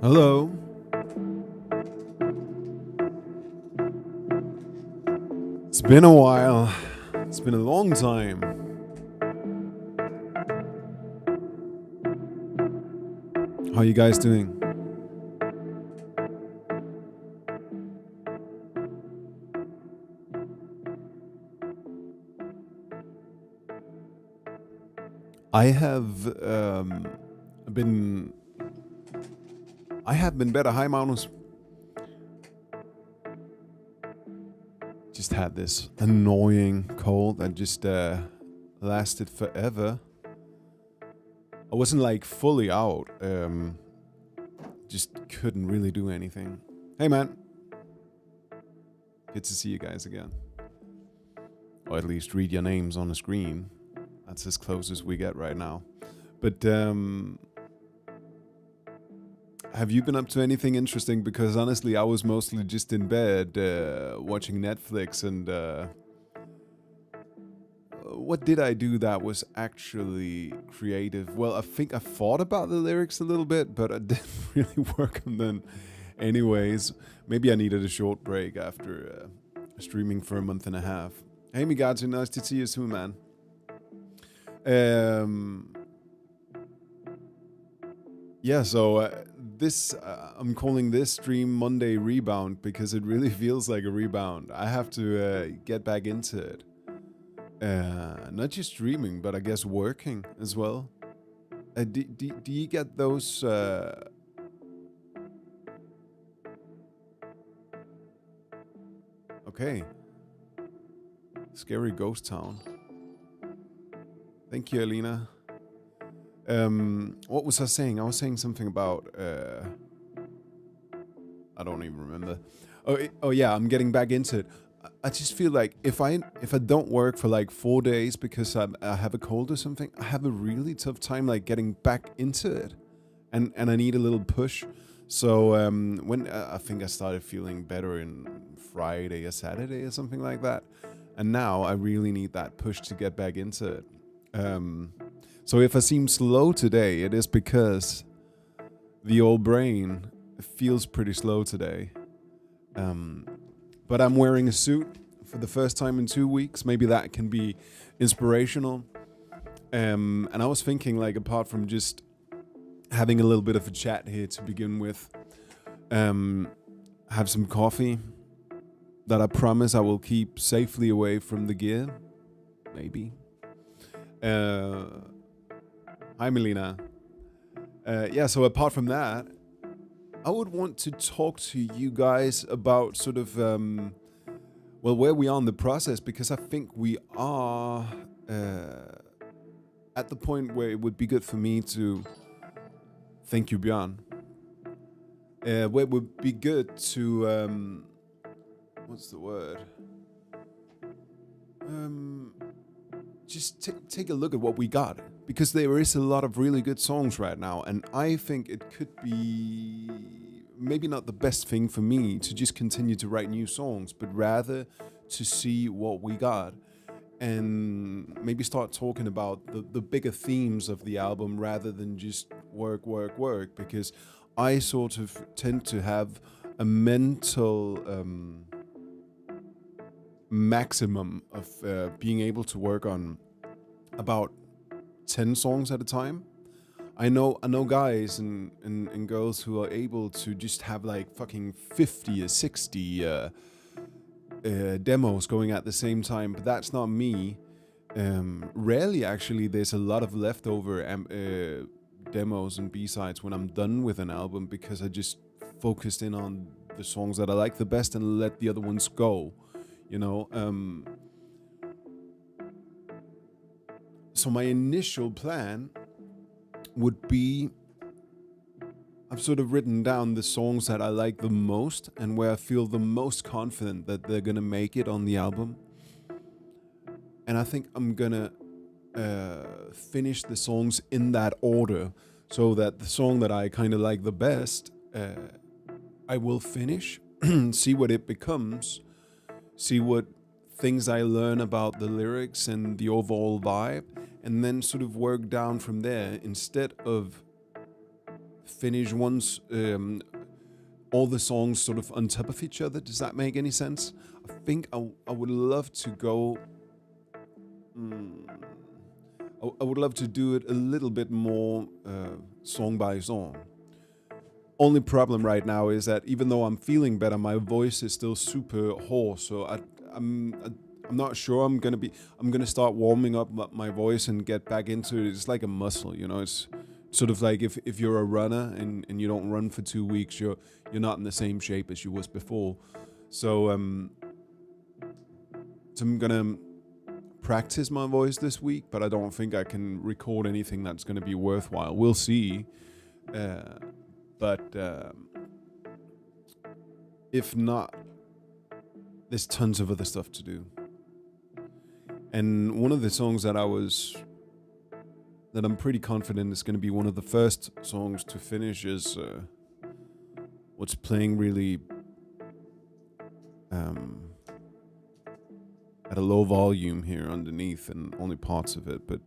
Hello. It's been a while. It's been a long time. How are you guys doing? I have been better. Hi, Magnus. Just had this annoying cold that just lasted forever. I wasn't like fully out. Just couldn't really do anything. Hey, man. Good to see you guys again. Or at least read your names on the screen. That's as close as we get right now. But have you been up to anything interesting? Because honestly, I was mostly just in bed watching Netflix. And what did I do that was actually creative? Well, I think I thought about the lyrics a little bit, but I didn't really work on them anyways. Maybe I needed a short break after streaming for a month and a half. Hey, Migazu, nice to see you soon, man. Yeah, so this I'm calling this stream Monday Rebound because it really feels like a rebound. I have to get back into it. Not just streaming, but I guess working as well. Do you get those? Okay. Scary ghost town. Thank you, Alina. What was I saying? I was saying something about I don't even remember. Oh yeah, I'm getting back into it. I just feel like if I don't work for like 4 days because I have a cold or something, I have a really tough time like getting back into it, and I need a little push. So when I think I started feeling better in Friday or Saturday or something like that, and now I really need that push to get back into it. So if I seem slow today, it is because the old brain feels pretty slow today. But I'm wearing a suit for the first time in 2 weeks. Maybe that can be inspirational. And I was thinking, like, apart from just having a little bit of a chat here to begin with, have some coffee that I promise I will keep safely away from the gear. Maybe. Hi, Melina. Yeah, so apart from that, I would want to talk to you guys about sort of, where we are in the process, because I think we are at the point where it would be good for me to, thank you, Björn, where it would be good to, what's the word? Just take a look at what we got, because there is a lot of really good songs right now, and I think it could be maybe not the best thing for me to just continue to write new songs, but rather to see what we got and maybe start talking about the bigger themes of the album rather than just work, because I sort of tend to have a mental maximum of being able to work on about 10 songs at a time. I know guys and girls who are able to just have like fucking 50 or 60 demos going at the same time, but that's not me. Rarely, actually, there's a lot of leftover demos and B-sides when I'm done with an album, because I just focused in on the songs that I like the best and let the other ones go. You know, so my initial plan would be, I've sort of written down the songs that I like the most and where I feel the most confident that they're gonna make it on the album. And I think I'm gonna finish the songs in that order, so that the song that I kind of like the best, I will finish, see what it becomes, see what things I learn about the lyrics and the overall vibe, and then sort of work down from there, instead of finish one's all the songs sort of on top of each other. Does that make any sense? I think I would love to go. I would love to do it a little bit more song by song. Only problem right now is that even though I'm feeling better, my voice is still super hoarse. So I'm not sure I'm gonna start warming up my voice and get back into it. It's like a muscle, you know. It's sort of like if you're a runner and you don't run for 2 weeks, you're not in the same shape as you was before. So I'm gonna practice my voice this week, but I don't think I can record anything that's gonna be worthwhile. We'll see. But if not, there's tons of other stuff to do. And one of the songs that I'm pretty confident is going to be one of the first songs to finish is what's playing really at a low volume here underneath, and only parts of it, but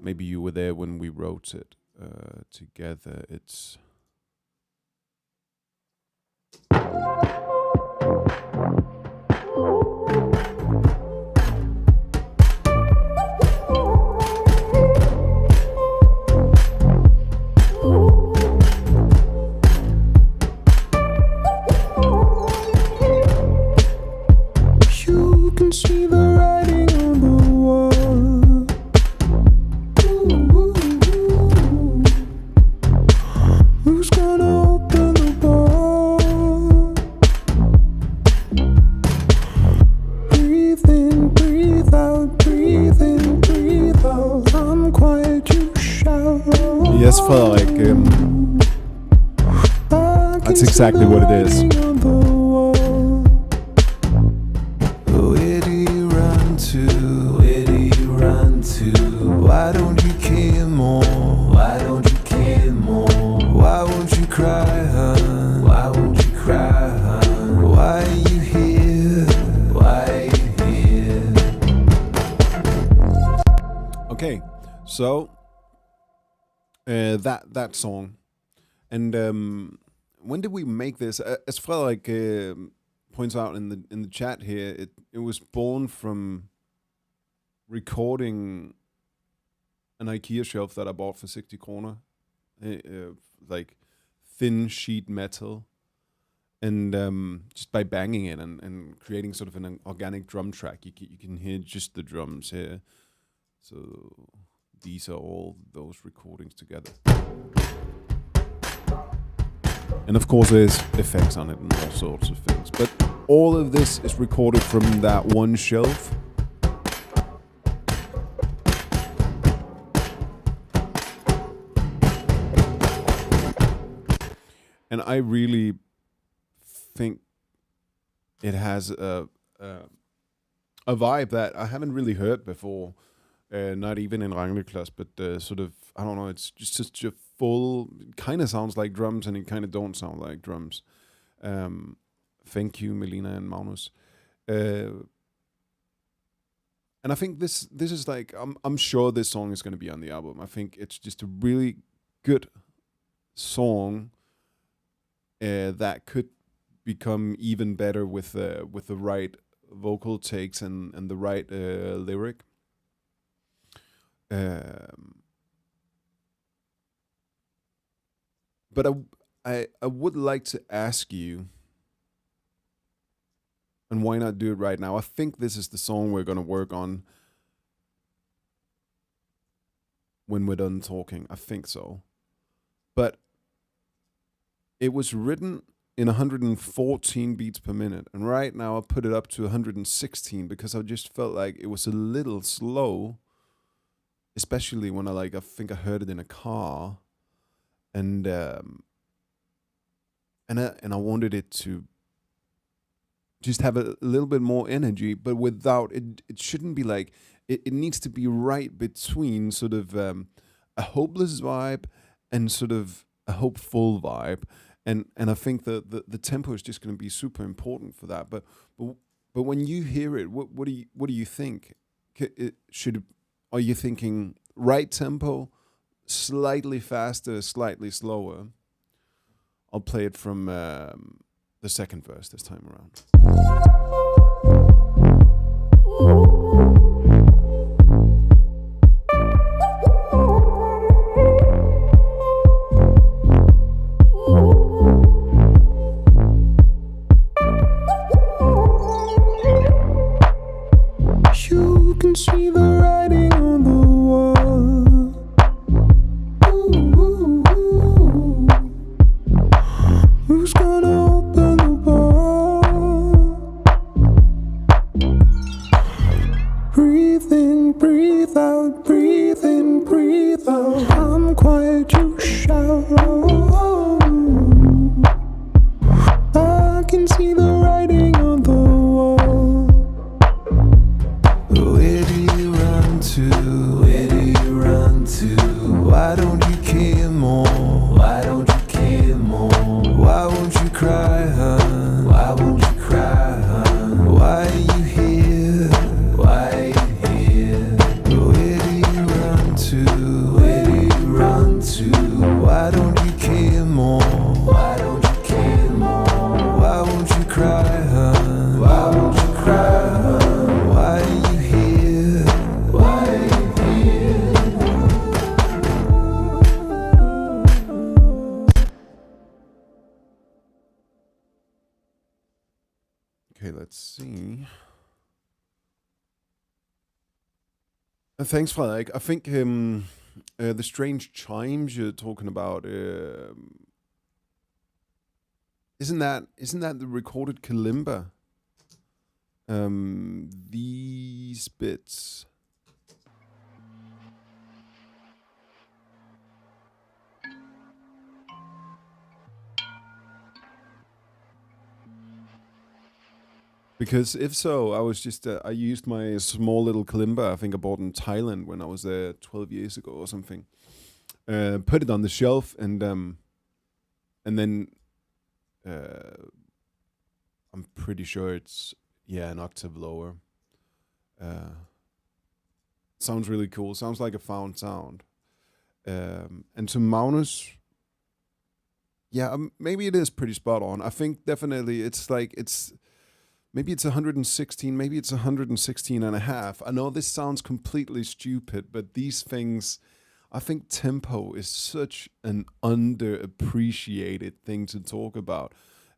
maybe you were there when we wrote it together. It's you can see the writing on the wall. Who's gonna open the door? Breathe in, breathe out, breathe in, breathe out. I'm quiet, you shout. yes, Frederik. That's exactly what it is. Where do you run to? Where do you run to? Why don't you care more? Why don't you care more? Why won't you cry, hun? Why won't you cry, hun? Why are you here? Why are you here? Okay, so that song, and when did we make this? As Frederik points out in the chat here, it was born from recording an IKEA shelf that I bought for 60 kroner, like thin sheet metal, and just by banging it and creating sort of an organic drum track, you can hear just the drums here. So these are all those recordings together. And of course there's effects on it and all sorts of things. But all of this is recorded from that one shelf. And I really think it has a vibe that I haven't really heard before. Not even in Rangleklods, but sort of, I don't know, it's just such a full, it kind of sounds like drums and it kind of don't sound like drums. Thank you, Melina and Magnus. And I think this is like, I'm sure this song is going to be on the album. I think it's just a really good song that could become even better with the right vocal takes and the right lyric. But I would like to ask you, and why not do it right now? I think this is the song we're going to work on when we're done talking. I think so. But it was written in 114 beats per minute, and right now I put it up to 116 because I just felt like it was a little slow, especially when I think I heard it in a car, and I wanted it to just have a little bit more energy, but without it. It shouldn't be like it needs to be right between sort of a hopeless vibe and sort of a hopeful vibe, and I think the tempo is just going to be super important for that. But when you hear it, what do you think? Are you thinking right tempo, slightly faster, slightly slower. I'll play it from the second verse this time around. You can see the writing on the wall. Ooh. Who's gonna open the ball? Breathe in, breathe out, breathe in, breathe out. I'm quiet, you shout. I can see the writing on the wall. Where do you run to? Where do you run to? Why don't you care more? Why don't you care more? Why won't you cry, hun? Why won't you cry, hun? Why are you here? Why are you here? Where do you run to? Where do you run to? Why don't you care more? Why don't you care more? Why won't you cry, hun? Why won't you cry, hun? Why are you here? Why are you here? Okay, let's see. Thanks, Frederik. I think the strange chimes you're talking about, isn't that the recorded kalimba? These bits. Because if so, I was just I used my small little kalimba. I think I bought in Thailand when I was there 12 years ago or something. Put it on the shelf and then I'm pretty sure it's an octave lower. Sounds really cool. Sounds like a found sound. And to Magnus, maybe it is pretty spot on. I think definitely maybe it's 116, maybe it's 116 and a half. I know this sounds completely stupid, but these things, I think tempo is such an underappreciated thing to talk about.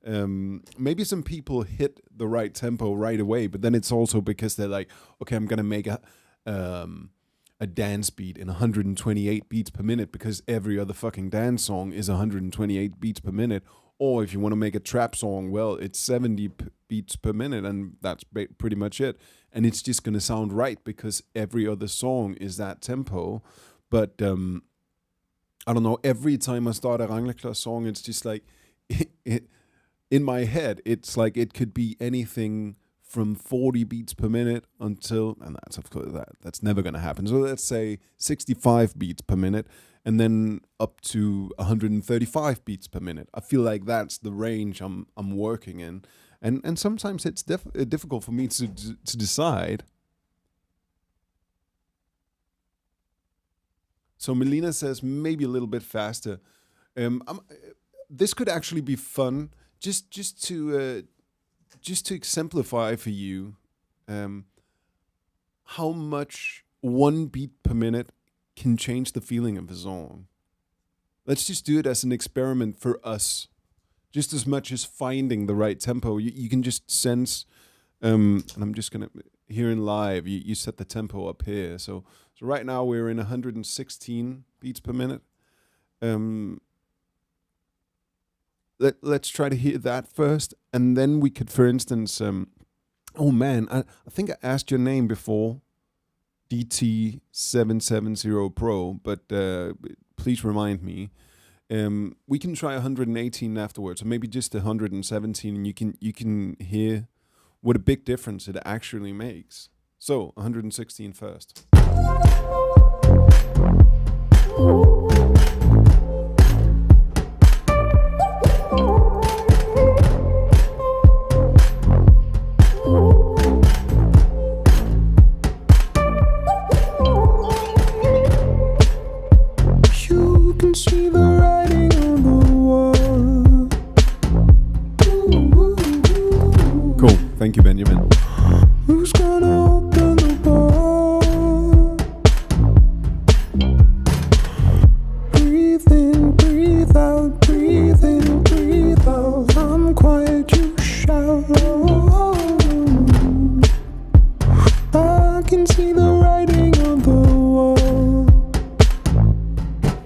Maybe some people hit the right tempo right away, but then it's also because they're like, okay, I'm gonna make a dance beat in 128 beats per minute because every other fucking dance song is 128 beats per minute. Or if you want to make a trap song, well, it's 70 beats per minute, and that's pretty much it. And it's just going to sound right because every other song is that tempo. But I don't know, every time I start a Rangleklar song, it's just like, in my head, it's like it could be anything from 40 beats per minute until, and that's of course that's never going to happen. So let's say 65 beats per minute. And then up to 135 beats per minute. I feel like that's the range I'm working in, and sometimes it's difficult for me to decide. So Melina says maybe a little bit faster. This could actually be fun, just to exemplify for you how much 1 beat per minute can change the feeling of a song. Let's just do it as an experiment for us, just as much as finding the right tempo. You can just sense, and I'm just gonna, here in live, you set the tempo up here. So right now we're in 116 beats per minute. Let's try to hear that first, and then we could, for instance, oh man, I think I asked your name before, DT770 Pro, but please remind me. We can try 118 afterwards, or maybe just 117, and you can hear what a big difference it actually makes. So 116 first. see the writing on the wall. Cool. Thank you, Benjamin. Who's gonna open the door? Breathe in, breathe out, breathe in, breathe out. I'm quiet, you shout. I can see the writing on the wall.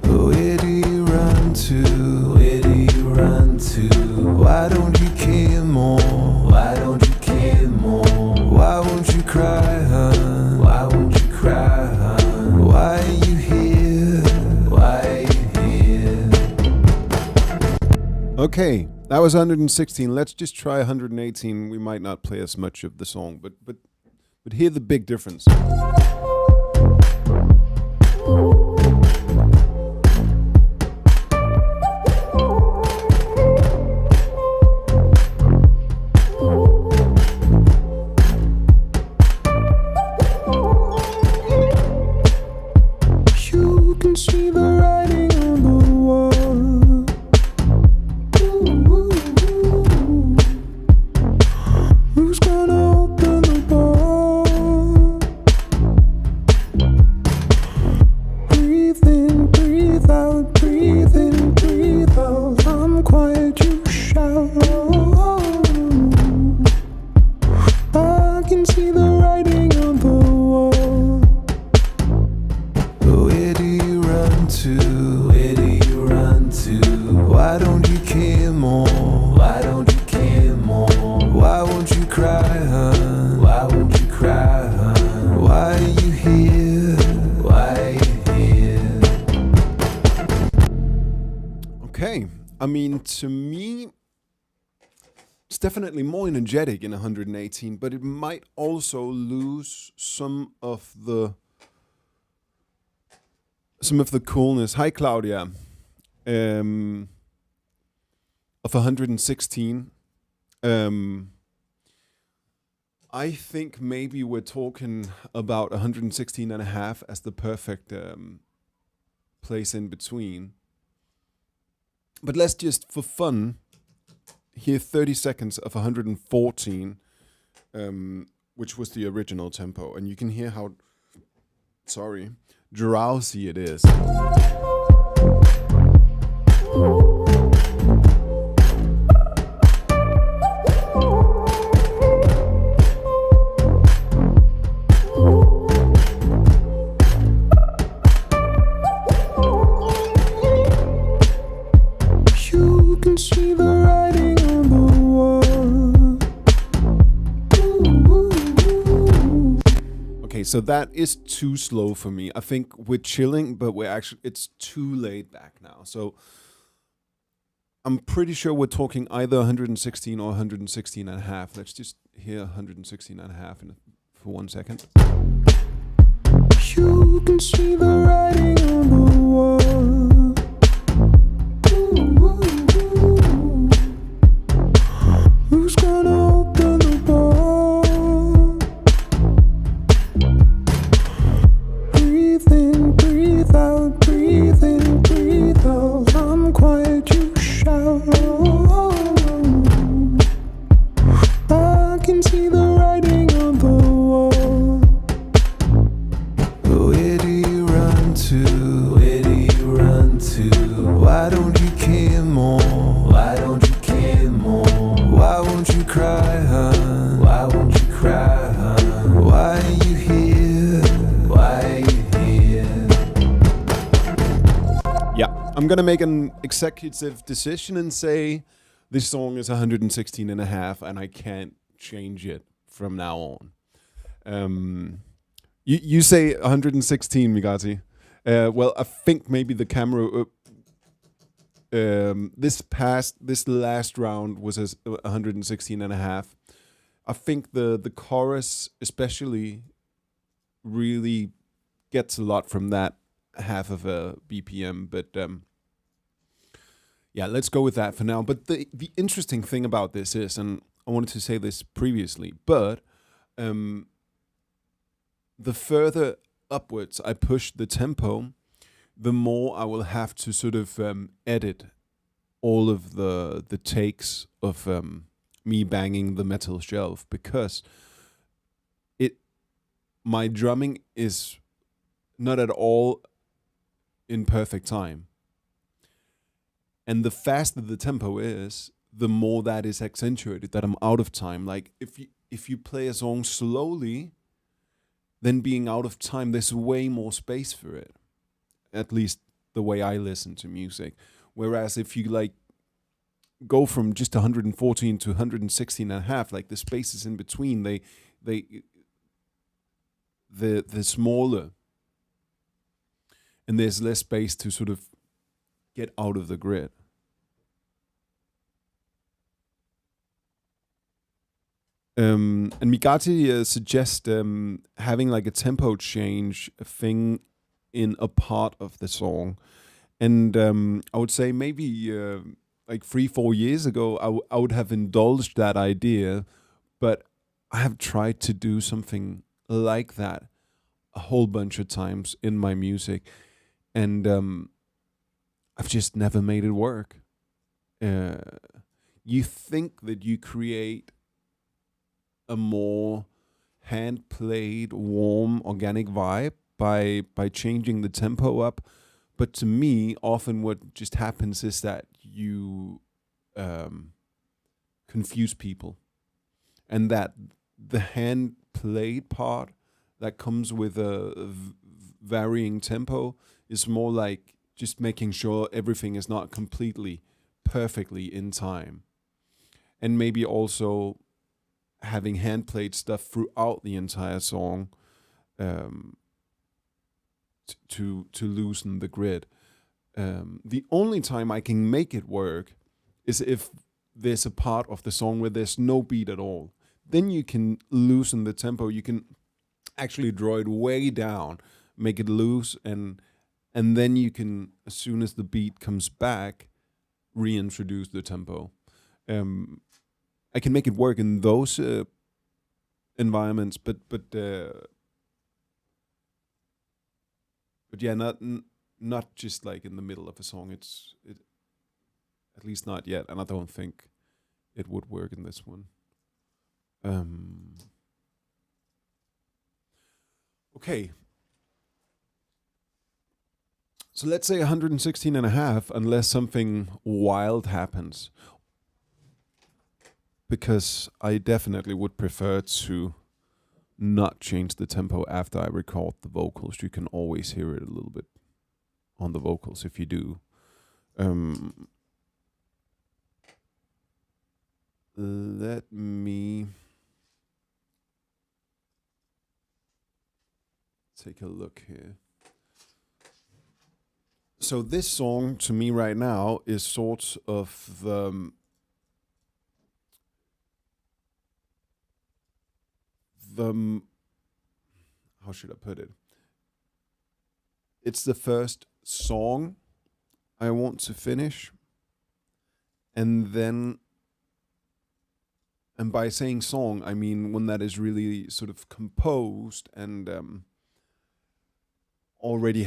Where do you run to? Where do you run to? Why don't you care more? Why don't you care more? Why won't you cry, hun? Why won't you cry, hun? Why are you here? Why are you here? Okay, that was 116. Let's just try 118. We might not play as much of the song, but hear the big difference. You can see the writing on the wall. Who's gonna open the door? Breathe in, breathe out, breathe in, breathe out. I'm quiet, you shout. I can see the writing on the wall. Where do you run to? Where do you run to? Why don't you care more? Why don't you care more? Why won't you cry, hun? Why won't you cry, hun? Why are you here? Why are you here? Okay, I mean, to me, it's definitely more energetic in 118, but it might also lose some of the coolness. Hi, Claudia. Of 116. I think maybe we're talking about 116 and a half as the perfect place in between. But let's just, for fun, hear 30 seconds of 114, which was the original tempo. And you can hear how, drowsy it is. You can see the writing on the wall. Okay, so that is too slow for me. I think we're chilling, but it's too laid back now. So I'm pretty sure we're talking either 116 or 116 and a half. Let's just hear 116 and a half for 1 second. You can see the writing on the wall. Who's gonna open the door? Breathe in, breathe out, breathe in, breathe out. I'm quiet, you shout. I can see the writing on the wall. Where do you run to? Where do you run to? Why don't you care more? Why don't you care more? Why won't you cry, hun? Why won't you cry, hun? Why are you here? Why are you here? Yeah, I'm gonna make an executive decision and say this song is 116 and a half, and I can't change it from now on. You say 116, Migati. Well, I think maybe the camera. This last round was 116 and a half. I think the chorus especially really gets a lot from that half of a BPM, but yeah, let's go with that for now. But the interesting thing about this is, and I wanted to say this previously, but the further upwards I push the tempo, the more I will have to sort of edit all of the takes of me banging the metal shelf, because it my drumming is not at all in perfect time. And the faster the tempo is, the more that is accentuated, that I'm out of time. Like if you play a song slowly, then being out of time, there's way more space for it. At least the way I listen to music. Whereas if you like go from just 114 to 116 and a half, like the spaces in between, they're smaller, and there's less space to sort of get out of the grid. And Migati suggests having like a tempo change thing in a part of the song. And I would say maybe like 3-4 years ago, I would have indulged that idea, but I have tried to do something like that a whole bunch of times in my music, and I've just never made it work. You think that you create a more hand-played, warm, organic vibe by changing the tempo up, but to me, often what just happens is that you confuse people, and that the hand-played part that comes with a varying tempo is more like just making sure everything is not completely, perfectly in time, and maybe also having hand-played stuff throughout the entire song to loosen the grid. The only time I can make it work is if there's a part of the song where there's no beat at all. Then you can loosen the tempo. You can actually draw it way down, make it loose, and then you can, as soon as the beat comes back, reintroduce the tempo. I can make it work in those environments, but yeah, not just like in the middle of a song. It at least not yet, and I don't think it would work in this one. Okay. So let's say 116 and a half, unless something wild happens. Because I definitely would prefer to not change the tempo after I record the vocals. You can always hear it a little bit on the vocals if you do. Let me take a look here. So this song to me right now is sort of the how should I put it? It's the first song I want to finish, and by saying song, I mean one that is really sort of composed and already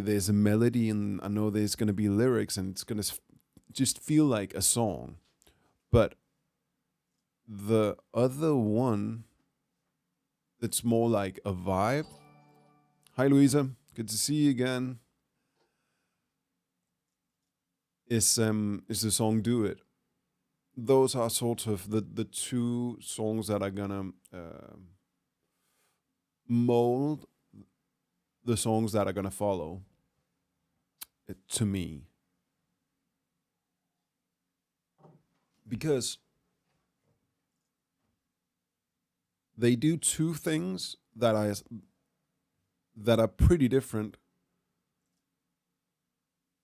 there's a melody, and I know there's going to be lyrics, and it's going to just feel like a song. But the other one, it's more like a vibe. Hi, Louisa. Good to see you again. Is the song "Do It"? Those are sort of the two songs that are gonna mold the songs that are gonna follow. To me, because they do two things that are pretty different,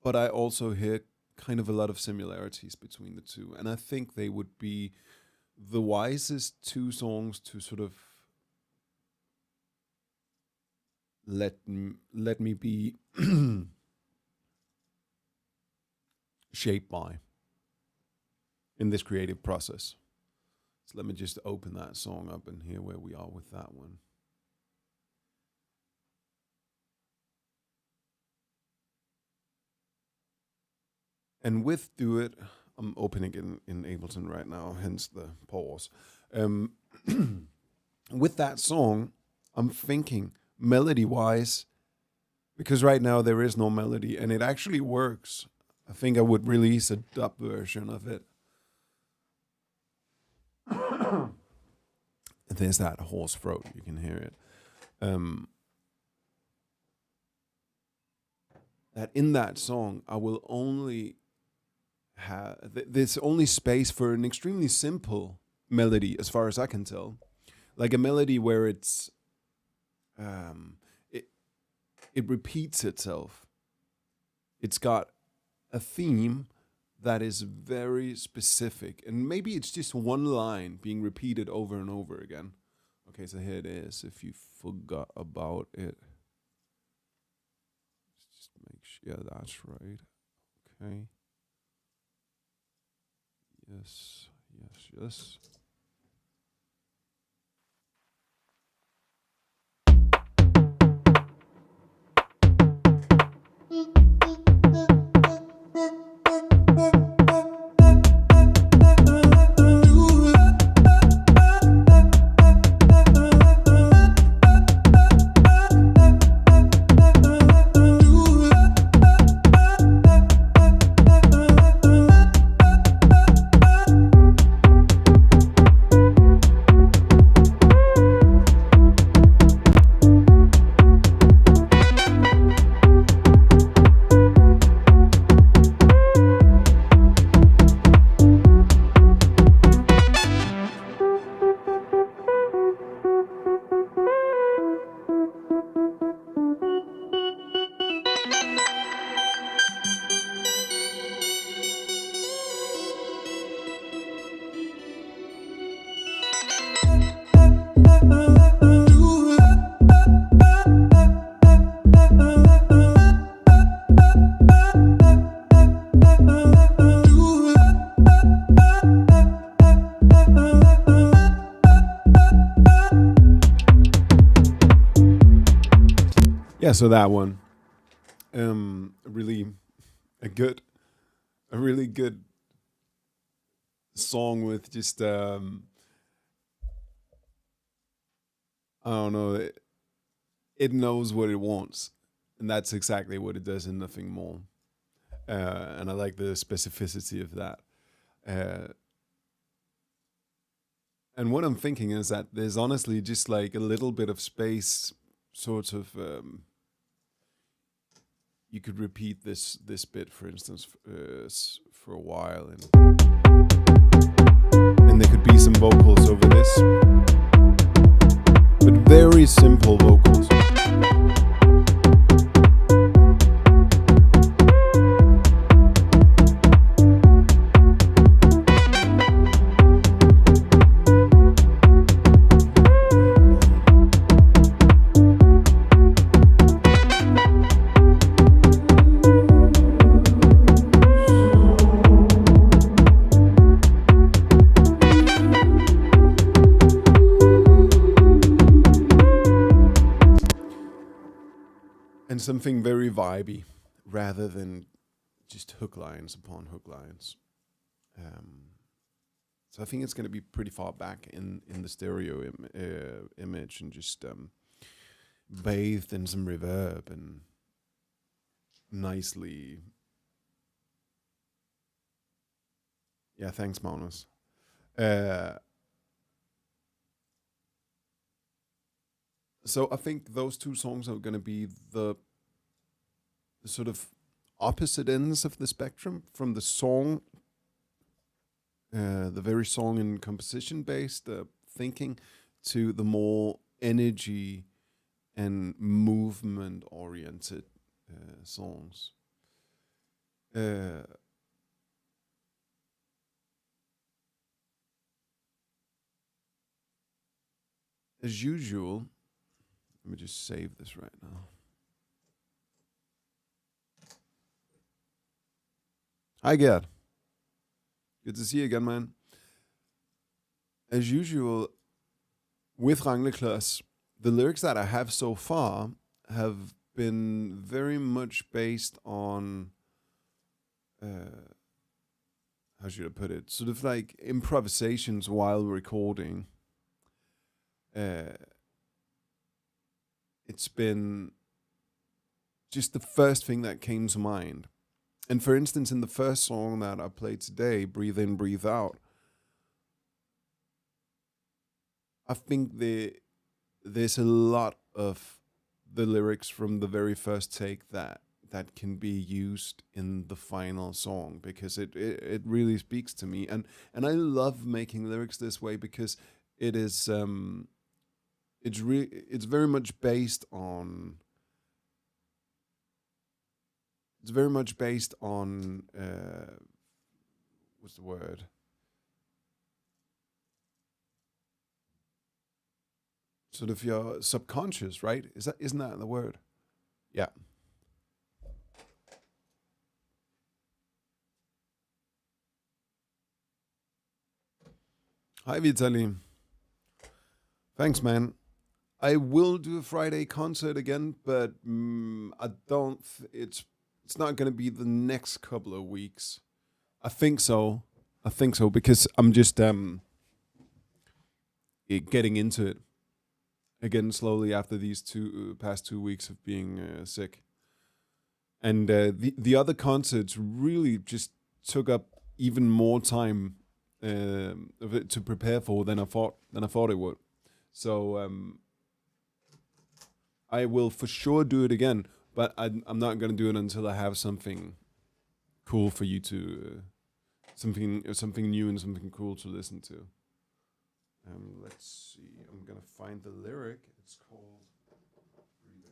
but I also hear kind of a lot of similarities between the two, and I think they would be the wisest two songs to sort of let me be shaped by in this creative process. So let me just open that song up and hear where we are with that one. And with Do It, I'm opening in Ableton right now, hence the pause. With that song, I'm thinking melody-wise, because right now there is no melody, and it actually works. I think I would release a dub version of it. There's that hoarse throat, you can hear it. That in that song, I will only have, there's only space for an extremely simple melody, as far as I can tell. Like a melody where it's, it repeats itself. It's got a theme that is very specific, and maybe it's just one line being repeated over and over again. Okay, so here it is, if you forgot about it. Just make sure, yeah, that's right. Okay. Yes, yes, yes. Yeah, so that one, really a really good song with just I don't know, it knows what it wants, and that's exactly what it does and nothing more. And I like the specificity of that. And what I'm thinking is that there's honestly just like a little bit of space, sort of. You could repeat this bit, for instance, for a while, and there could be some vocals over this, but very simple vocals. And something very vibey, rather than just hook lines upon hook lines. So I think it's going to be pretty far back in the stereo image, and just bathed in some reverb and nicely. Yeah, thanks, Magnus. So I think those two songs are going to be the sort of opposite ends of the spectrum, from the song, the very song and composition based thinking, to the more energy and movement oriented songs. As usual, let me just save this right now. Hi, Gerd. Good to see you again, man. As usual, with Rangleklods, the lyrics that I have so far have been very much based on how should I put it? Sort of like improvisations while recording. Uh, it's been just the first thing that came to mind. And for instance, in the first song that I played today, Breathe In, Breathe Out, I think there's a lot of the lyrics from the very first take that can be used in the final song because it really speaks to me. And I love making lyrics this way because it is it's very much based on what's the word? Sort of your subconscious, right? Isn't that the word? Yeah. Hi Vitaly. Thanks, man. I will do a Friday concert again, but I don't. It's not going to be the next couple of weeks. I think so. I think so because I'm just getting into it again slowly after these past 2 weeks of being sick. And the other concerts really just took up even more time of it to prepare for than I thought it would. So I will for sure do it again, but I'm not gonna do it until I have something cool for you to something new and something cool to listen to. Let's see. I'm gonna find the lyric. It's called Breathe In.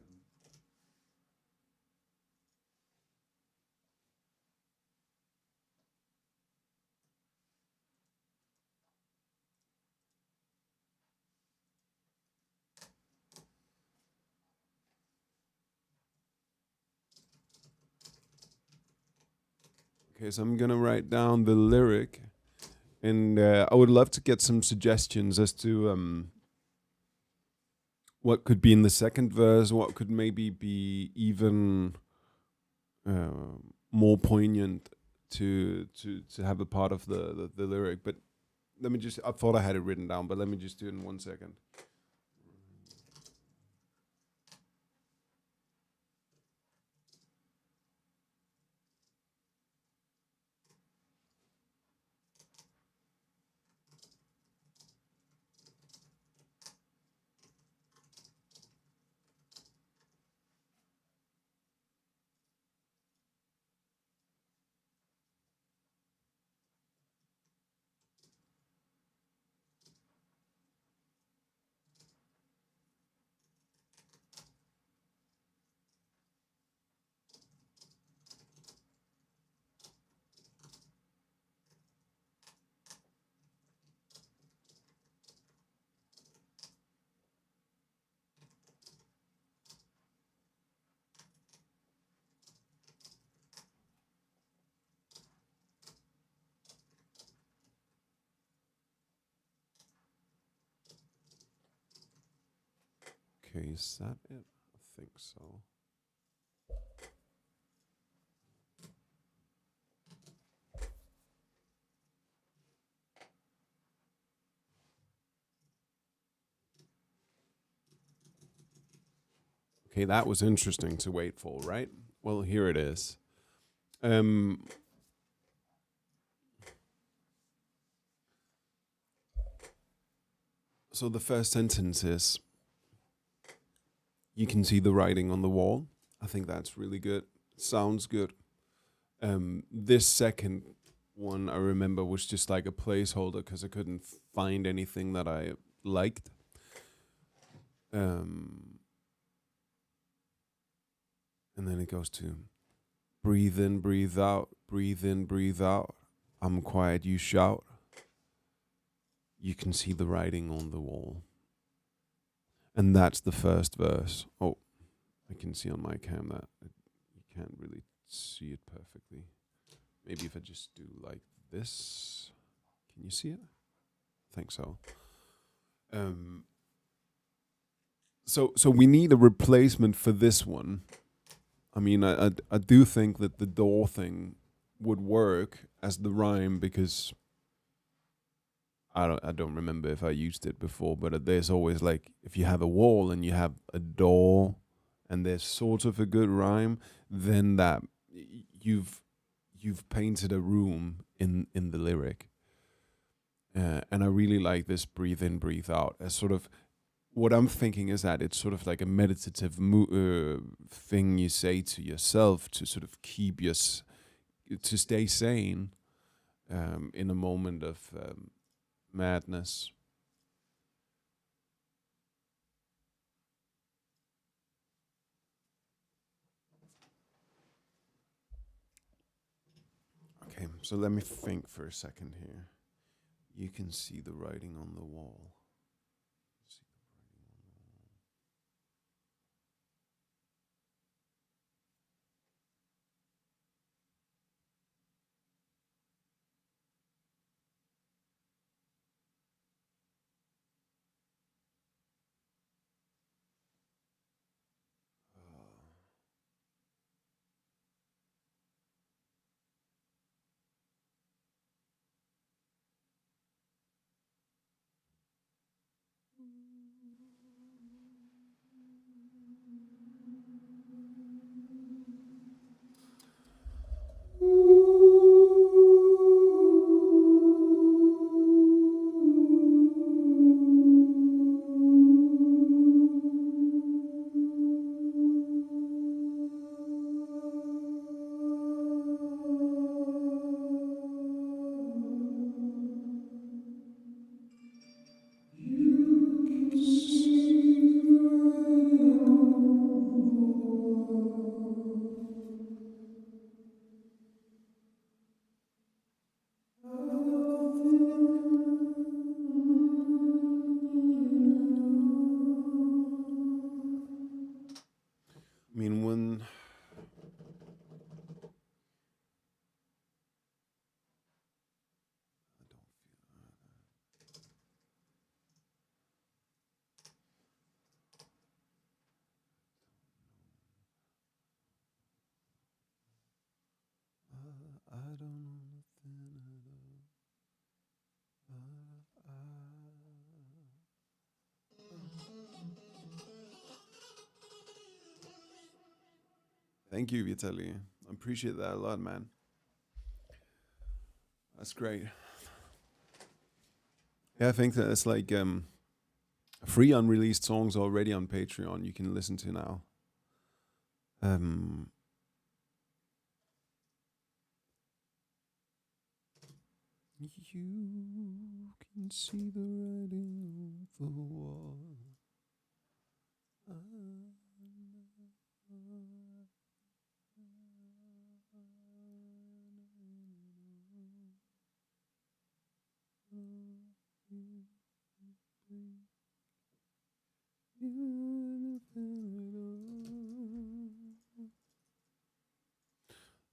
Okay, so I'm gonna write down the lyric, and I would love to get some suggestions as to what could be in the second verse, what could maybe be even more poignant to have a part of the lyric. But let me just, I thought I had it written down, but let me just do it in 1 second. Okay, is that it? I think so. Okay, that was interesting to wait for, right? Well, here it is. So the first sentence is, you can see the writing on the wall. I think that's really good. Sounds good. This second one I remember was just like a placeholder because I couldn't find anything that I liked. And then it goes to breathe in, breathe out, breathe in, breathe out. I'm quiet, you shout. You can see the writing on the wall. And that's the first verse. Oh, I can see on my cam that you can't really see it perfectly. Maybe if I just do like this. Can you see it? I think so. So we need a replacement for this one. I mean, I do think that the door thing would work as the rhyme because I don't remember if I used it before, but there's always like if you have a wall and you have a door and there's sort of a good rhyme, then that you've painted a room in the lyric. And I really like this breathe in, breathe out as sort of what I'm thinking is that it's sort of like a meditative thing you say to yourself to sort of keep to stay sane in a moment of madness. Okay, so let me think for a second here. You can see the writing on the wall. I mean, when I don't know nothing at all. Thank you, Vitaly. I appreciate that a lot, man. That's great. Yeah, I think that it's like free unreleased songs already on Patreon you can listen to now. Um, you can see the writing on the wall.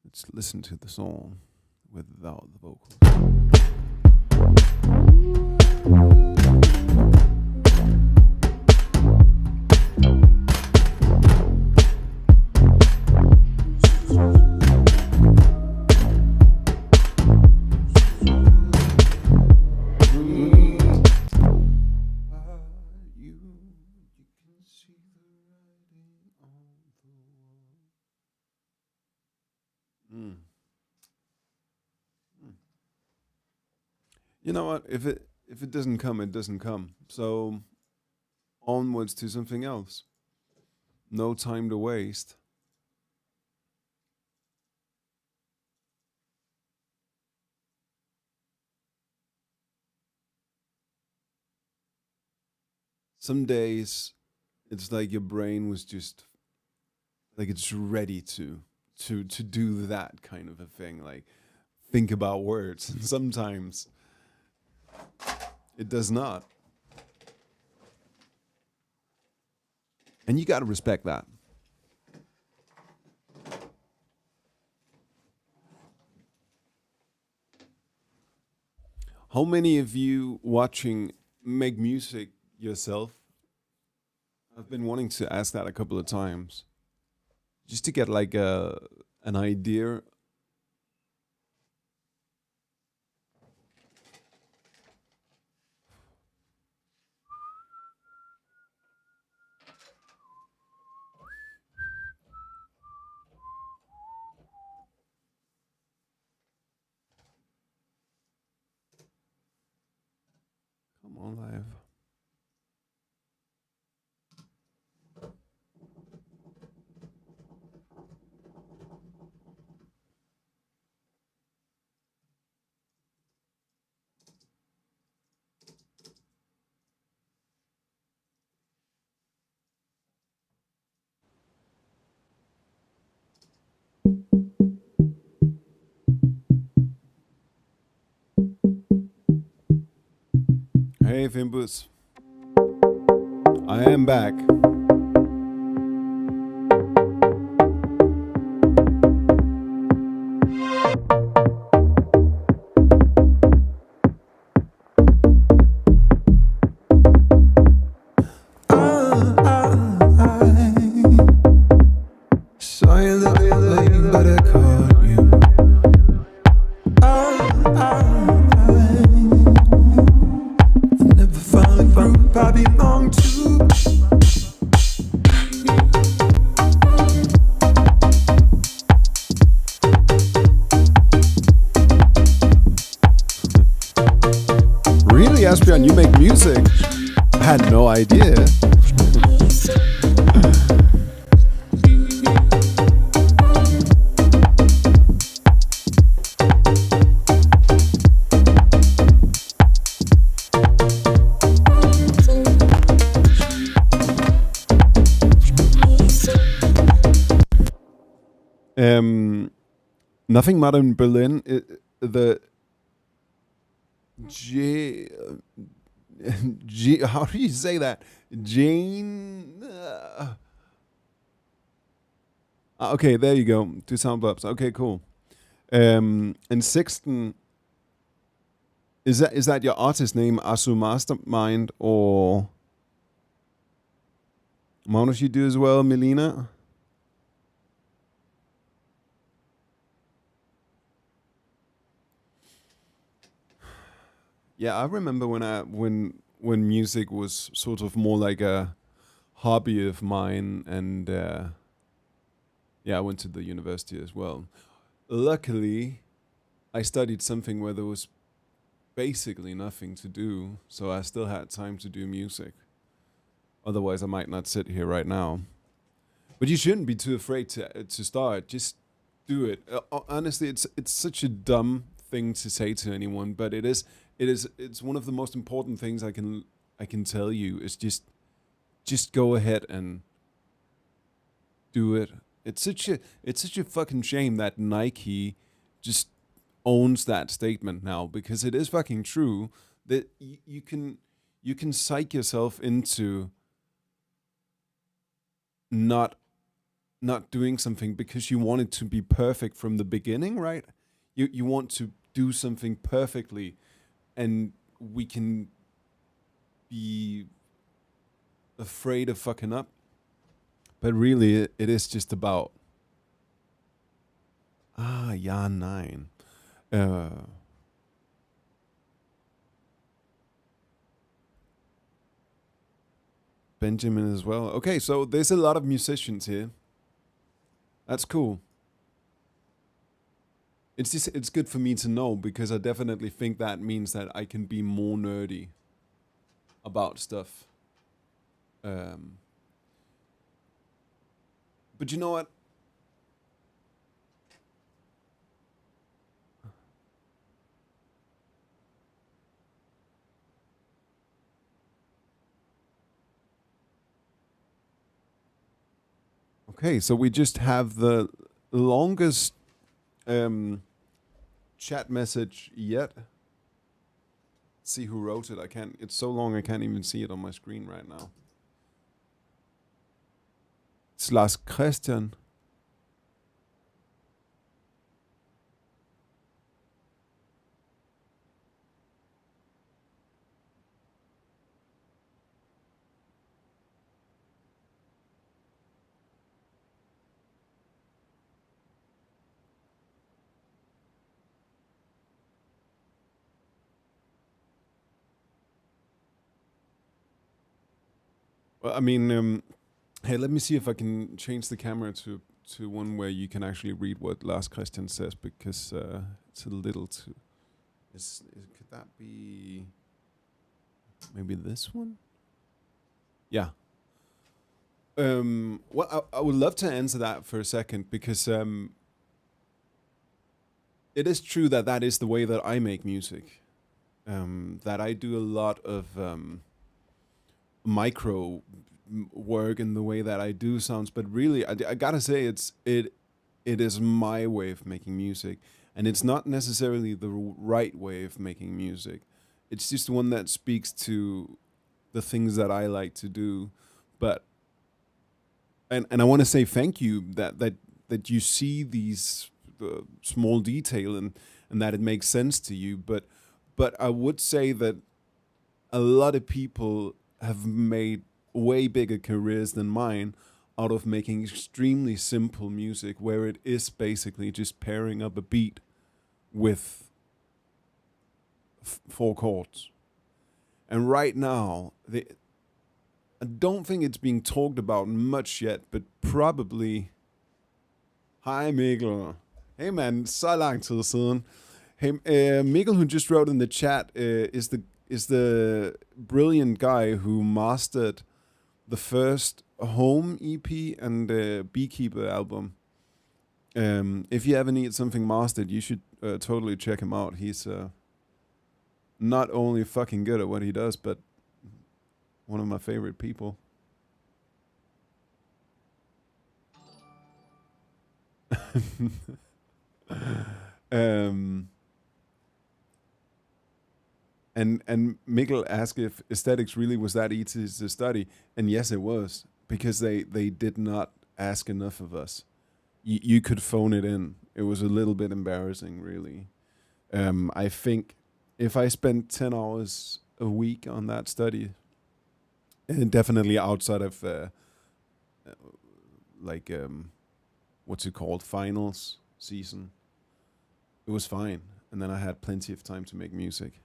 Let's listen to the song without the vocals. You know what? If it doesn't come, it doesn't come. So onwards to something else. No time to waste. Some days it's like your brain was just like it's ready to do that kind of a thing, like think about words. And sometimes it does not. And you got to respect that. How many of you watching make music yourself? I've been wanting to ask that a couple of times, just to get like an idea I'm on live. Hey, Fimbus. I am back. Saw you looking, but I caught you. I never found a group I belong to. Really, Esben, you make music? I had no idea. Nothing modern Berlin. The how do you say that? Jane. Okay, there you go. 2 sound bubs. Okay, cool. And Sixten, is that your artist name, Asu Mastermind, or Magnus you do as well, Melina? Yeah, I remember when music was sort of more like a hobby of mine, and yeah, I went to the university as well. Luckily, I studied something where there was basically nothing to do, so I still had time to do music. Otherwise, I might not sit here right now. But you shouldn't be too afraid to start. Just do it. Honestly, it's such a dumb thing to say to anyone, but it's one of the most important things I can tell you is just go ahead and do it. It's such a fucking shame that Nike just owns that statement now, because it is fucking true that you can psych yourself into not doing something because you want it to be perfect from the beginning, right? You want to do something perfectly, and we can be afraid of fucking up. But really, it is just about Jan 9. Benjamin as well. Okay, so there's a lot of musicians here. That's cool. It's good for me to know, because I definitely think that means that I can be more nerdy about stuff. But you know what? Okay, so we just have the longest chat message yet. See who wrote it. It's so long I can't even see it on my screen right now. It's Lars Christian. Well, I mean, hey, let me see if I can change the camera to one where you can actually read what Lars Christian says, because it's a little too. Could that be? Maybe this one? Yeah. Well, I would love to answer that for a second because it is true that that is the way that I make music. That I do a lot of micro work in the way that I do sounds, but really, I gotta say, it is my way of making music, and it's not necessarily the right way of making music. It's just one that speaks to the things that I like to do, but and I want to say thank you that you see these small detail and that it makes sense to you, but I would say that a lot of people have made way bigger careers than mine out of making extremely simple music where it is basically just pairing up a beat with four chords. And right now, I don't think it's being talked about much yet, but probably. Hi Mikkel. Hey man, så lang tid siden. Hey, Mikkel, who just wrote in the chat, is the brilliant guy who mastered the first Home EP and the Beekeeper album. If you ever need something mastered, you should totally check him out. He's not only fucking good at what he does, but one of my favorite people. um, and Mikkel asked if aesthetics really was that easy to study, and yes, it was because they did not ask enough of us. You could phone it in. It was a little bit embarrassing, really. I think if I spent 10 hours a week on that study, and definitely outside of like what's it called, finals season, it was fine, and then I had plenty of time to make music.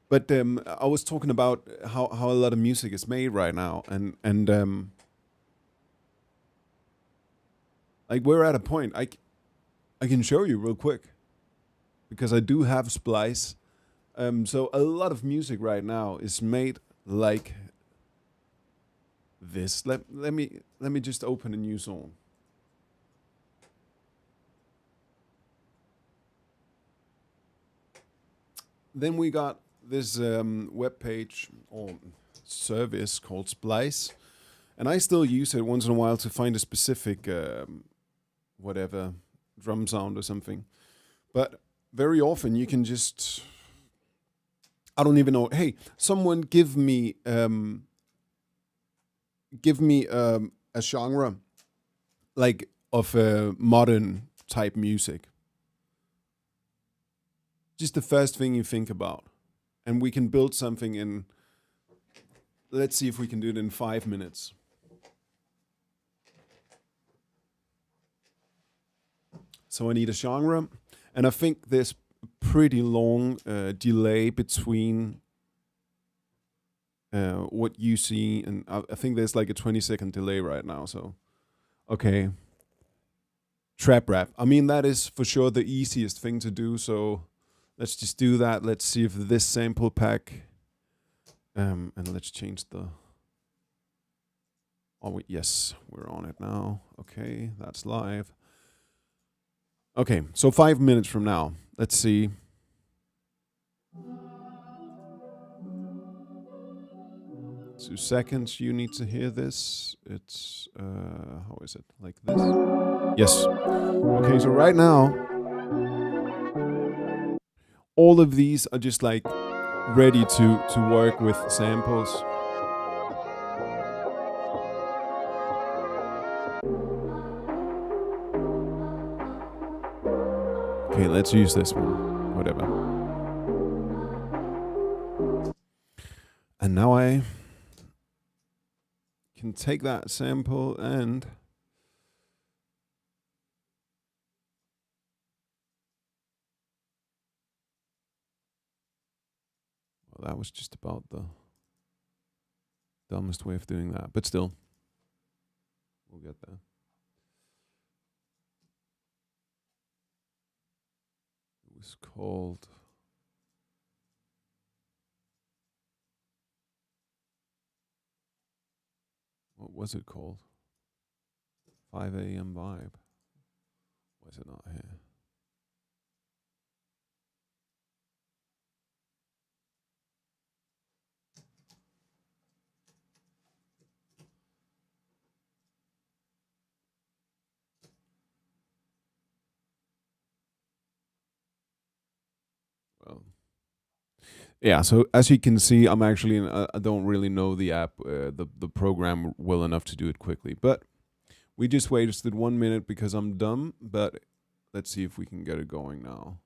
But I was talking about how a lot of music is made right now, and like we're at a point. I can show you real quick because I do have Splice. So a lot of music right now is made like this. Let me just open a new song. Then we got this web page or service called Splice, and I still use it once in a while to find a specific whatever drum sound or something. But very often you can just, I don't even know. Hey, someone give me a genre like of modern type music. Just the first thing you think about, and we can build something in. Let's see if we can do it in 5 minutes. So I need a genre, and I think there's pretty long delay between what you see, and I think there's like a 20-second delay right now. So, okay, trap rap. I mean, that is for sure the easiest thing to do. So let's just do that. Let's see if this sample pack, and let's change the. Oh, yes, we're on it now. Okay, that's live. Okay, so 5 minutes from now, let's see. Two seconds, you need to hear this. It's, how is it? Like this? Yes. Okay, so right now, all of these are just like ready to work with samples. Okay, let's use this one. Whatever. And now I can take that sample and well, that was just about the dumbest way of doing that, but still, we'll get there. It was called was it called? 5 a.m. vibe. Why is it not here? Well, yeah. So as you can see, I'm actually I don't really know the app, the program well enough to do it quickly. But we just wasted 1 minute because I'm dumb. But let's see if we can get it going now.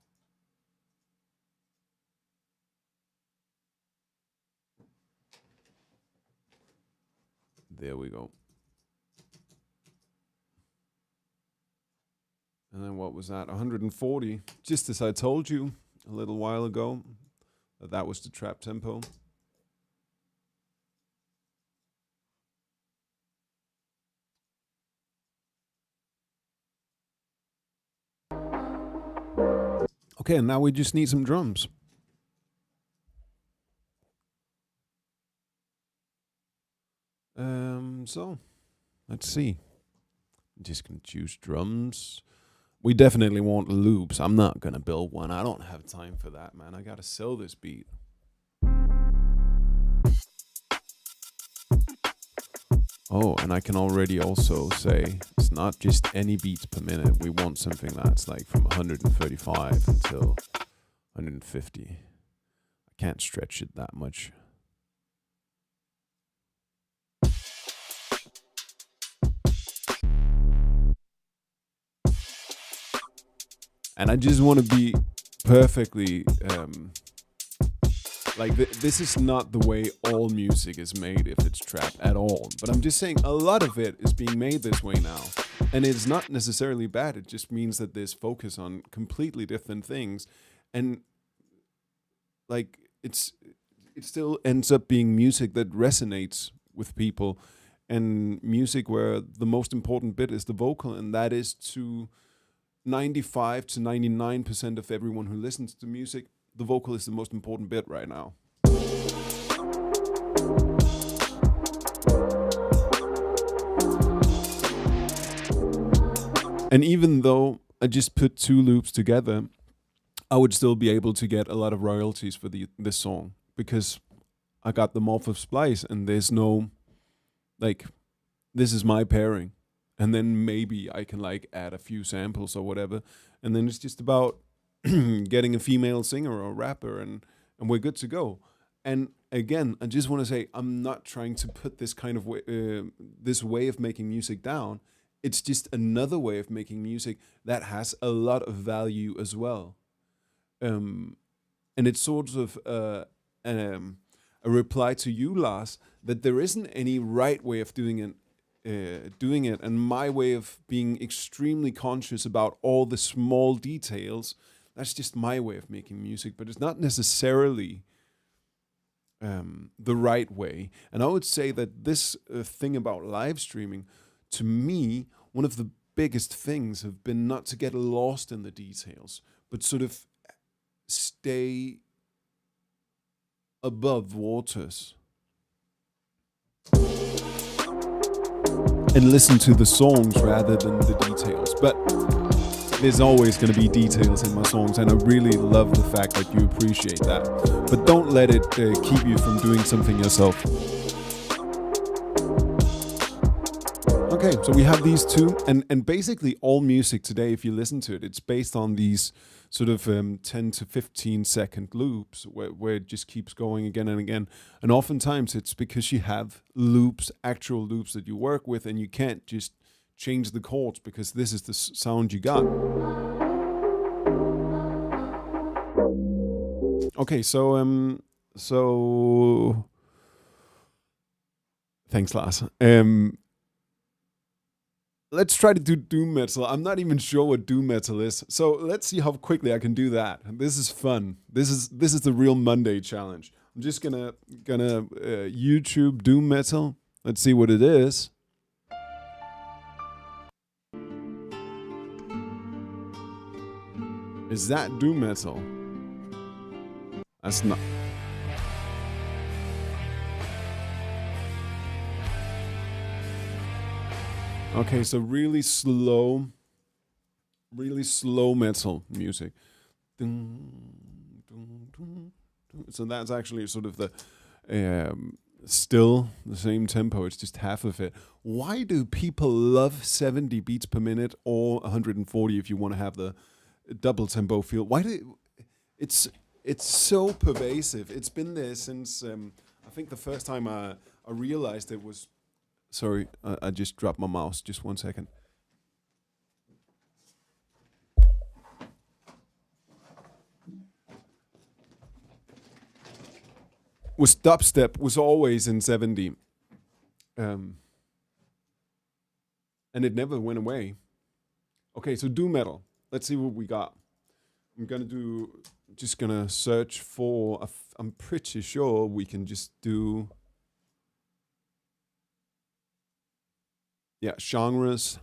There we go. And then what was that? 140. Just as I told you a little while ago, that was the trap tempo. Okay, and now we just need some drums. So let's see. I'm just gonna choose drums. We definitely want loops. I'm not gonna build one. I don't have time for that, man. I gotta sell this beat. Oh, and I can already also say it's not just any beats per minute. We want something that's like from 135 until 150. I can't stretch it that much. And I just want to be perfectly like this is not the way all music is made if it's trap at all. But I'm just saying a lot of it is being made this way now. And it's not necessarily bad. It just means that there's focus on completely different things. And like it still ends up being music that resonates with people, and music where the most important bit is the vocal, and that is to 95 to 99% of everyone who listens to music, the vocal is the most important bit right now. And even though I just put 2 loops together, I would still be able to get a lot of royalties for this song, because I got them off of Splice, and there's no, like, this is my pairing. And then maybe I can like add a few samples or whatever. And then it's just about getting a female singer or a rapper, and we're good to go. And again, I just want to say, I'm not trying to put this kind of way, this way of making music down. It's just another way of making music that has a lot of value as well. And it's sort of a reply to you, Lars, that there isn't any right way of doing it. And my way of being extremely conscious about all the small details, that's just my way of making music, but it's not necessarily the right way. And I would say that this thing about live streaming, to me, one of the biggest things have been not to get lost in the details, but sort of stay above waters and listen to the songs rather than the details. But there's always going to be details in my songs, and I really love the fact that you appreciate that. But don't let it keep you from doing something yourself. Okay, so we have these 2, and basically all music today, if you listen to it, it's based on these sort of 10 to 15 second loops where it just keeps going again and again. And oftentimes it's because you have loops, actual loops that you work with, and you can't just change the chords because this is the sound you got. Okay, so thanks, Lars. Let's try to do doom metal. I'm not even sure what doom metal is. So let's see how quickly I can do that. This is fun. This is the real Monday challenge. I'm just gonna YouTube doom metal. Let's see what it is. Is that doom metal? That's not. Okay, so really slow metal music. Dun, dun, dun, dun. So that's actually sort of the still the same tempo. It's just half of it. Why do people love 70 beats per minute or 140 if you want to have the double tempo feel? Why do it's it's so pervasive? It's been there since I think the first time I realized it was. Sorry, I just dropped my mouse. Just 1 second. Was dubstep was always in 70, and it never went away. Okay, so doom metal. Let's see what we got. Just gonna search for. I'm pretty sure we can just do. Yeah, genres.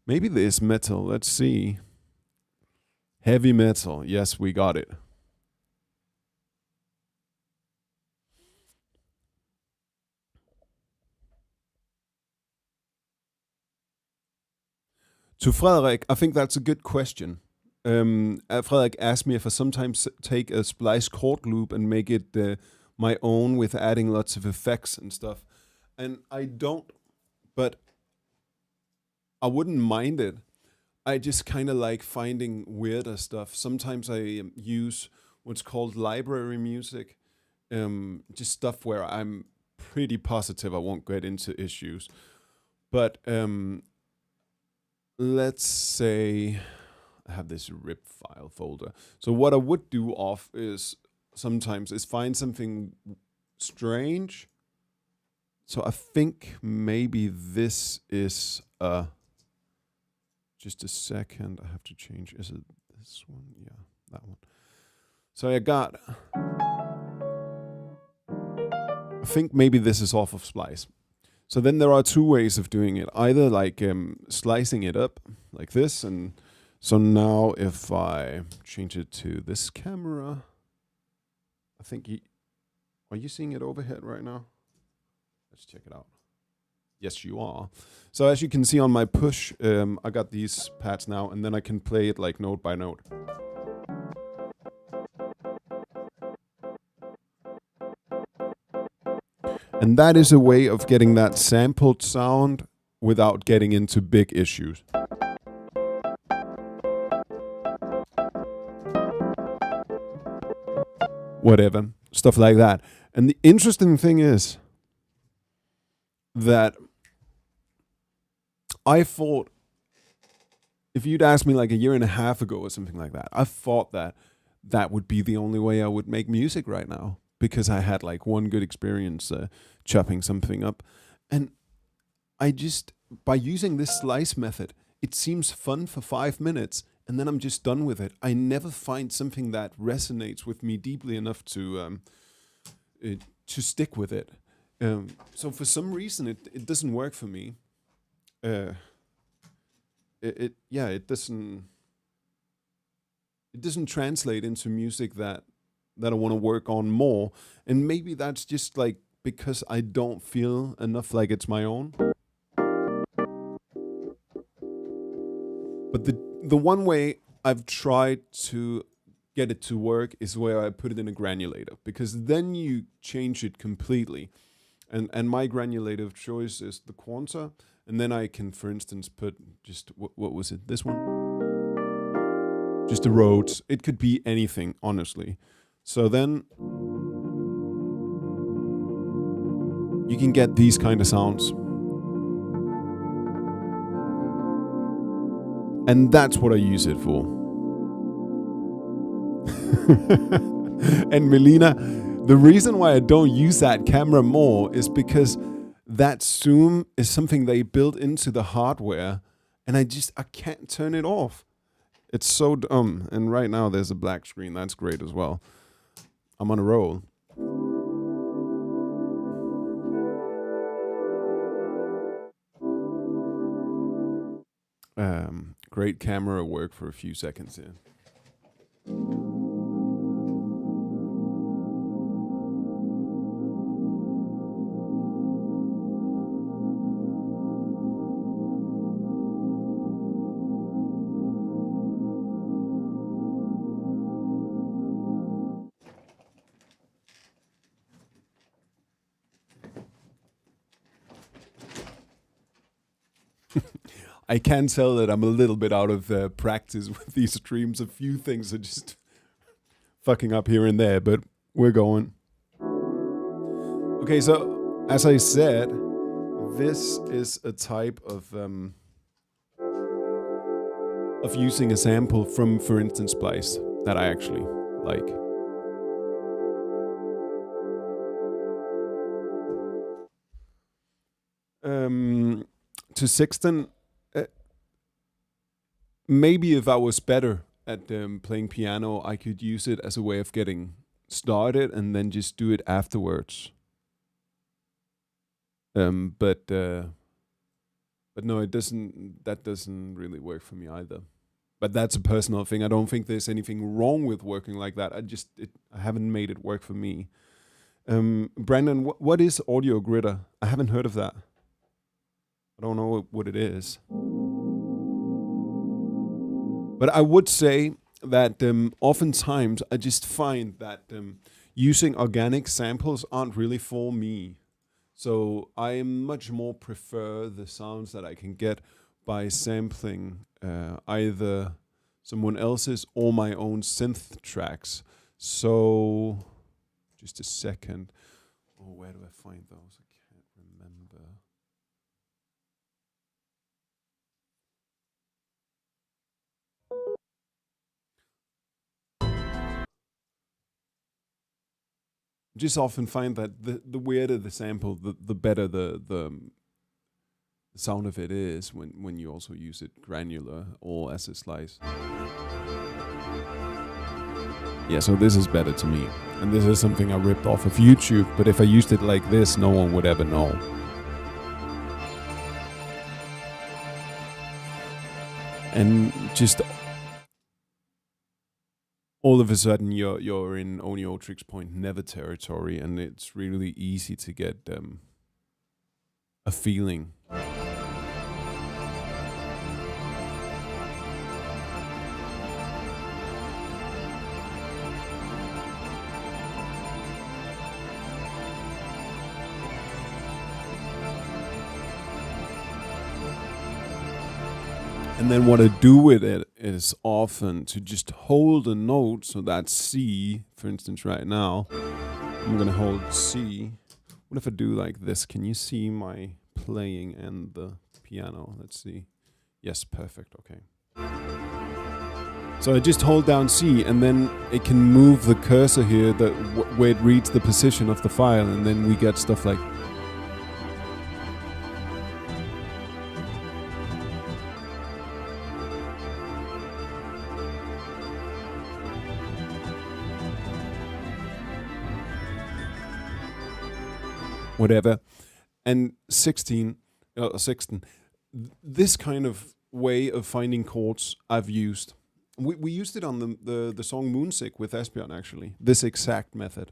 Maybe there's metal. Let's see. Heavy metal. Yes, we got it. To Frederik, I think that's a good question. Frederik asked me if I sometimes take a splice chord loop and make it my own with adding lots of effects and stuff. And I don't, but I wouldn't mind it. I just kind of like finding weirder stuff. Sometimes I use what's called library music, just stuff where I'm pretty positive I won't get into issues. But let's say I have this rip file folder. So what I would do off is sometimes is find something strange. So I think maybe this is just a second. I have to change. Is it this one? Yeah, that one. So I think maybe this is off of Splice. So then there are two ways of doing it. Either like slicing it up like this. And so now if I change it to this camera, I think are you seeing it overhead right now? Let's check it out. Yes, you are. So as you can see on my push, I got these pads now, and then I can play it like note by note. And that is a way of getting that sampled sound without getting into big issues. Whatever, stuff like that. And the interesting thing is that I thought, if you'd asked me like a year and a half ago or something like that, I thought that that would be the only way I would make music right now, because I had like one good experience chopping something up. And I just, by using this slice method, it seems fun for 5 minutes and then I'm just done with it. I never find something that resonates with me deeply enough to stick with it. So for some reason, it doesn't work for me. It doesn't translate into music that I want to work on more. And maybe that's just like because I don't feel enough like it's my own. But the one way I've tried to get it to work is where I put it in a granulator, because then you change it completely. And my granulator of choice is the Quanta. And then I can, for instance, put just, what was it? This one? Just the Rhodes. It could be anything, honestly. So then you can get these kind of sounds. And that's what I use it for. And Melina, the reason why I don't use that camera more is because that zoom is something they built into the hardware, and I can't turn it off. It's so dumb. And right now there's a black screen. That's great as well. I'm on a roll. Great camera work for a few seconds here. I can tell that I'm a little bit out of practice with these streams. A few things are just fucking up here and there, but we're going. Okay, so as I said, this is a type of using a sample from, for instance, Splice that I actually like. To Sexton, maybe if I was better at playing piano, I could use it as a way of getting started and then just do it afterwards. But no, it doesn't. That doesn't really work for me either. But that's a personal thing. I don't think there's anything wrong with working like that. I haven't made it work for me. Brandon, what is Audio Gritter? I haven't heard of that. I don't know what it is. But I would say that oftentimes I just find that using organic samples aren't really for me. So I much more prefer the sounds that I can get by sampling either someone else's or my own synth tracks. So just a second. Oh, where do I find those? I can't remember. Just often find that the weirder the sample, the better the sound of it is when you also use it granular or as a slice. Yeah, so this is better to me. And this is something I ripped off of YouTube, but if I used it like this, no one would ever know. And just all of a sudden you're in Oniotrix Point Never territory, and it's really easy to get a feeling. And then what I do with it is often to just hold a note. So that's C, for instance, right now. I'm going to hold C. What if I do like this? Can you see my playing and the piano? Let's see. Yes, perfect. Okay. So I just hold down C, and then it can move the cursor here where it reads the position of the file, and then we get stuff like... whatever. And 16, this kind of way of finding chords I've used. We used it on the song Moonsick with Esben, actually. This exact method.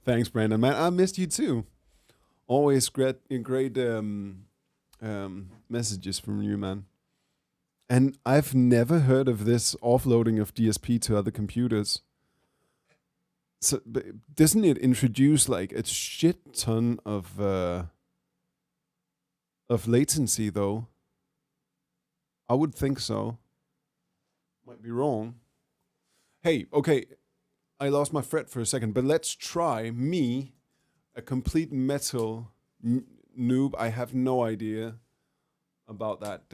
Thanks, Brandon. Man, I missed you too. Always great messages from you, man. And I've never heard of this offloading of DSP to other computers. So, doesn't it introduce like a shit ton of latency though? I would think so. Might be wrong. Hey, okay, I lost my fret for a second, but let's try me, a complete metal noob. I have no idea about that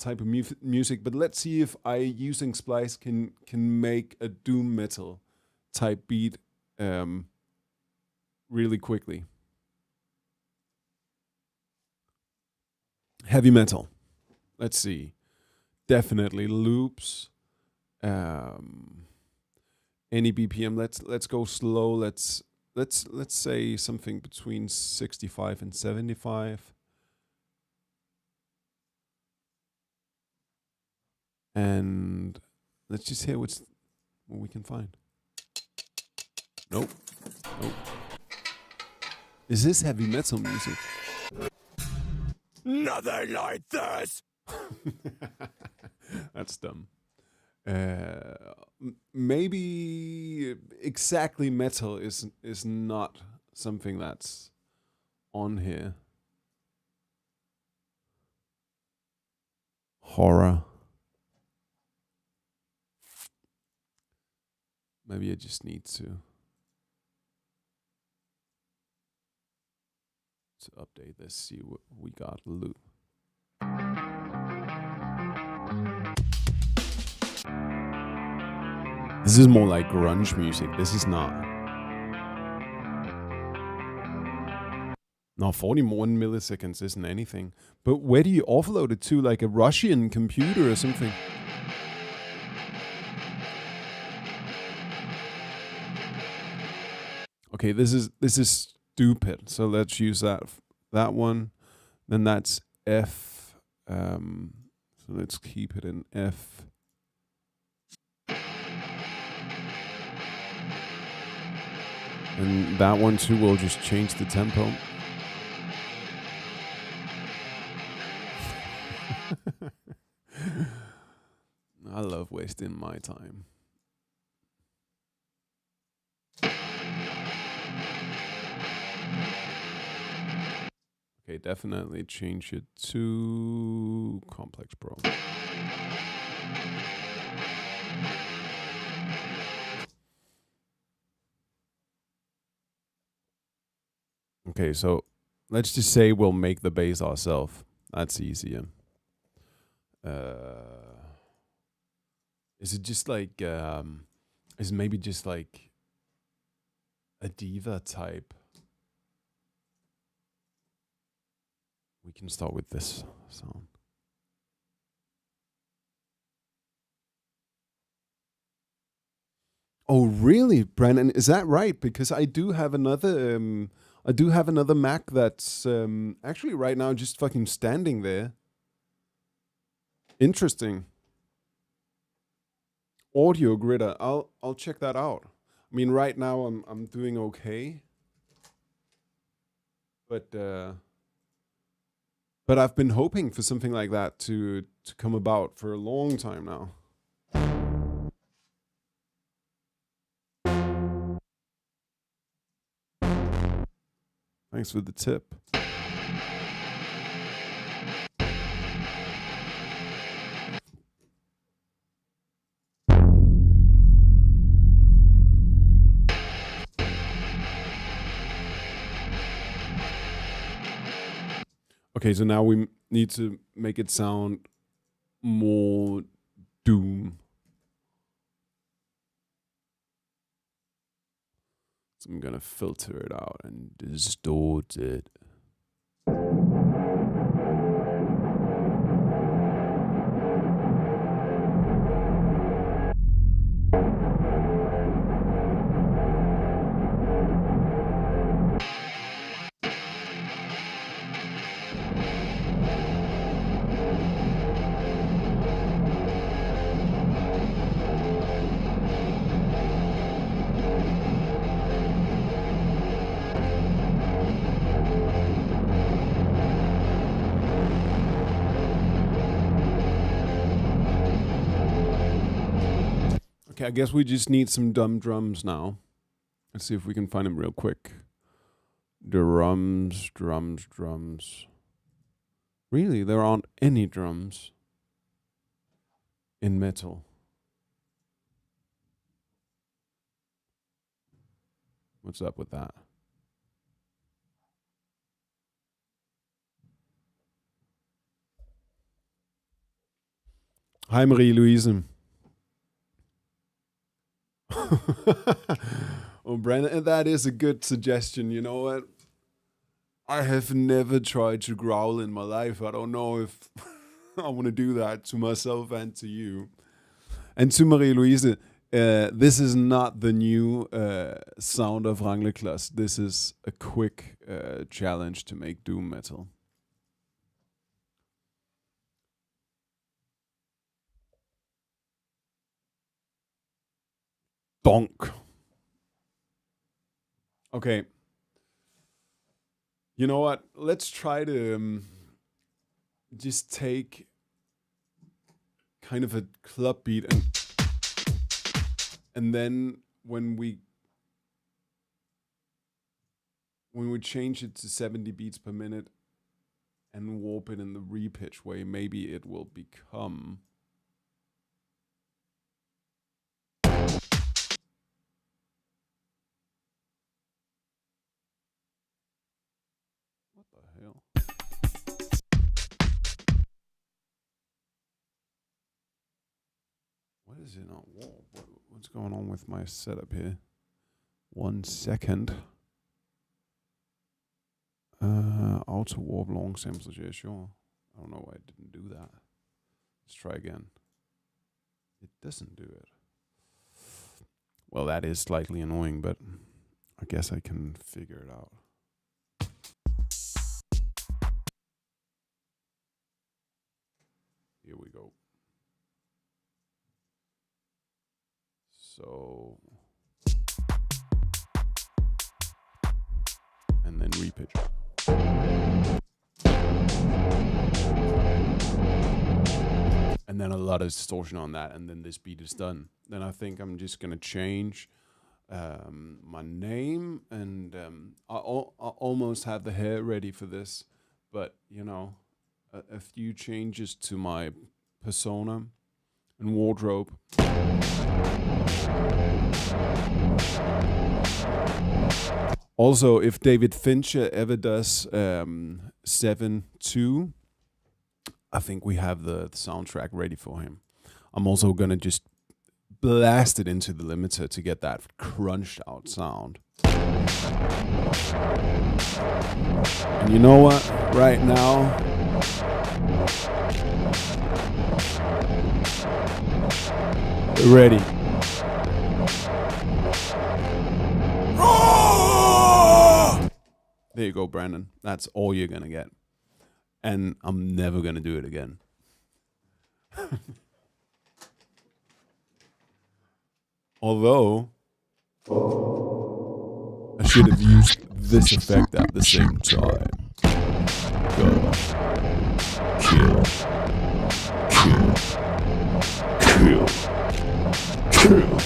type of music, but let's see if I, using Splice, can make a doom metal type beat really quickly. Heavy metal. Let's see. Definitely loops. Any BPM. Let's go slow. Let's say something between 65 and 75. And let's just hear what we can find. Nope. Is this heavy metal music? Nothing like this! That's dumb. Maybe exactly metal is not something that's on here. Horror. Maybe I just need to update this, see what we got. Loot. This is more like grunge music. This is not. No, 41 milliseconds isn't anything. But where do you offload it to? Like a Russian computer or something? Okay, this is stupid. So let's use that one. Then that's F. So let's keep it in F. And that one too, we'll just change the tempo. I love wasting my time. Okay, definitely change it to Complex Pro. Okay, so let's just say we'll make the bass ourselves. That's easier. Is it just like is it maybe just like a diva type? We can start with this sound. Oh, really, Brandon? Is that right? Because I do have another Mac that's actually right now just fucking standing there. Interesting. Audio Gritter. I'll check that out. I mean, right now I'm doing okay, but I've been hoping for something like that to come about for a long time now. Thanks for the tip. Okay, so now we need to make it sound more doom. So I'm gonna filter it out and distort it. Okay, I guess we just need some dumb drums now. Let's see if we can find them real quick. Drums. Really, there aren't any drums in metal. What's up with that? Hi, Marie-Louise. Oh, Brandon, that is a good suggestion. You know what? I have never tried to growl in my life. I don't know if I want to do that to myself and to you. And to Marie-Louise, this is not the new sound of Wranglekloss. This is a quick challenge to make doom metal. Donk. Okay. You know what? Let's try to just take kind of a club beat and and then when we change it to 70 beats per minute and warp it in the repitch way, maybe it will become what the hell? What is it not warp? What's going on with my setup here? 1 second. Auto warp long samples, yeah, sure. I don't know why it didn't do that. Let's try again. It doesn't do it. Well, that is slightly annoying, but I guess I can figure it out. Here we go. So, and then repitch. And then a lot of distortion on that, and then this beat is done. Then I think I'm just gonna change my name, and I almost have the hair ready for this, but you know, a few changes to my persona and wardrobe. Also, if David Fincher ever does 7-2, I think we have the soundtrack ready for him. I'm also gonna just blast it into the limiter to get that crunched out sound. And you know what? Right now, we're ready. There you go, Brandon. That's all you're gonna get. And I'm never gonna do it again. Although, I should have used this effect at the same time. Go. Kill. Kill. Kill. Kill.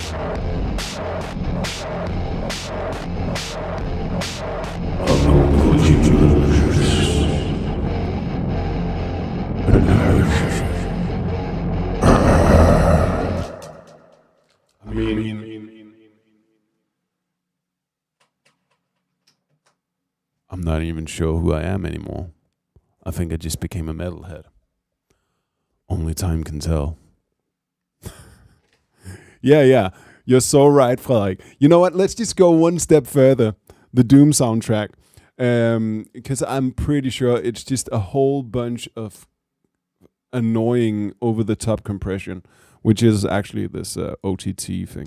I'm not even sure who I am anymore. I think I just became a metalhead. Only time can tell. Yeah. You're so right, Frederik. You know what? Let's just go one step further. The Doom soundtrack. Because I'm pretty sure it's just a whole bunch of annoying over-the-top compression, which is actually this OTT thing.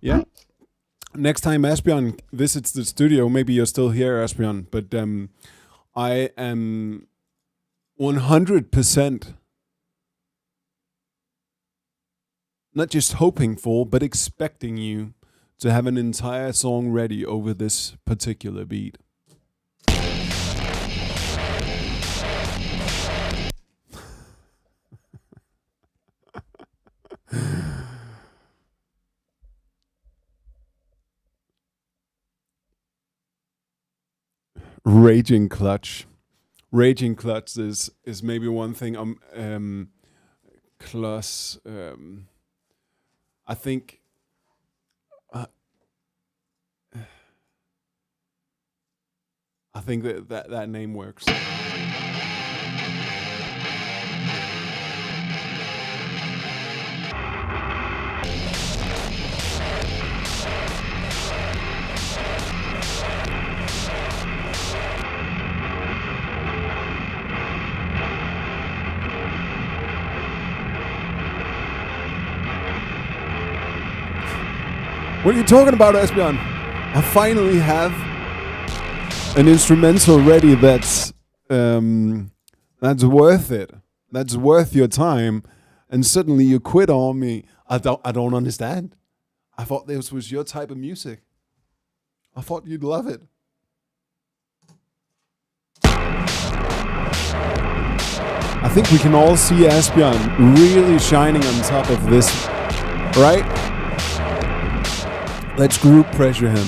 Yeah. Next time Esben visits the studio, maybe you're still here, Esben, but I am 100% not just hoping for, but expecting you to have an entire song ready over this particular beat. Raging Clutch. Raging Clutch is maybe one thing. Plus, I think that name works. What are you talking about, Esben? I finally have an instrumental ready that's worth it. That's worth your time. And suddenly you quit on me. I don't understand. I thought this was your type of music. I thought you'd love it. I think we can all see Esben really shining on top of this, right? Let's group pressure him.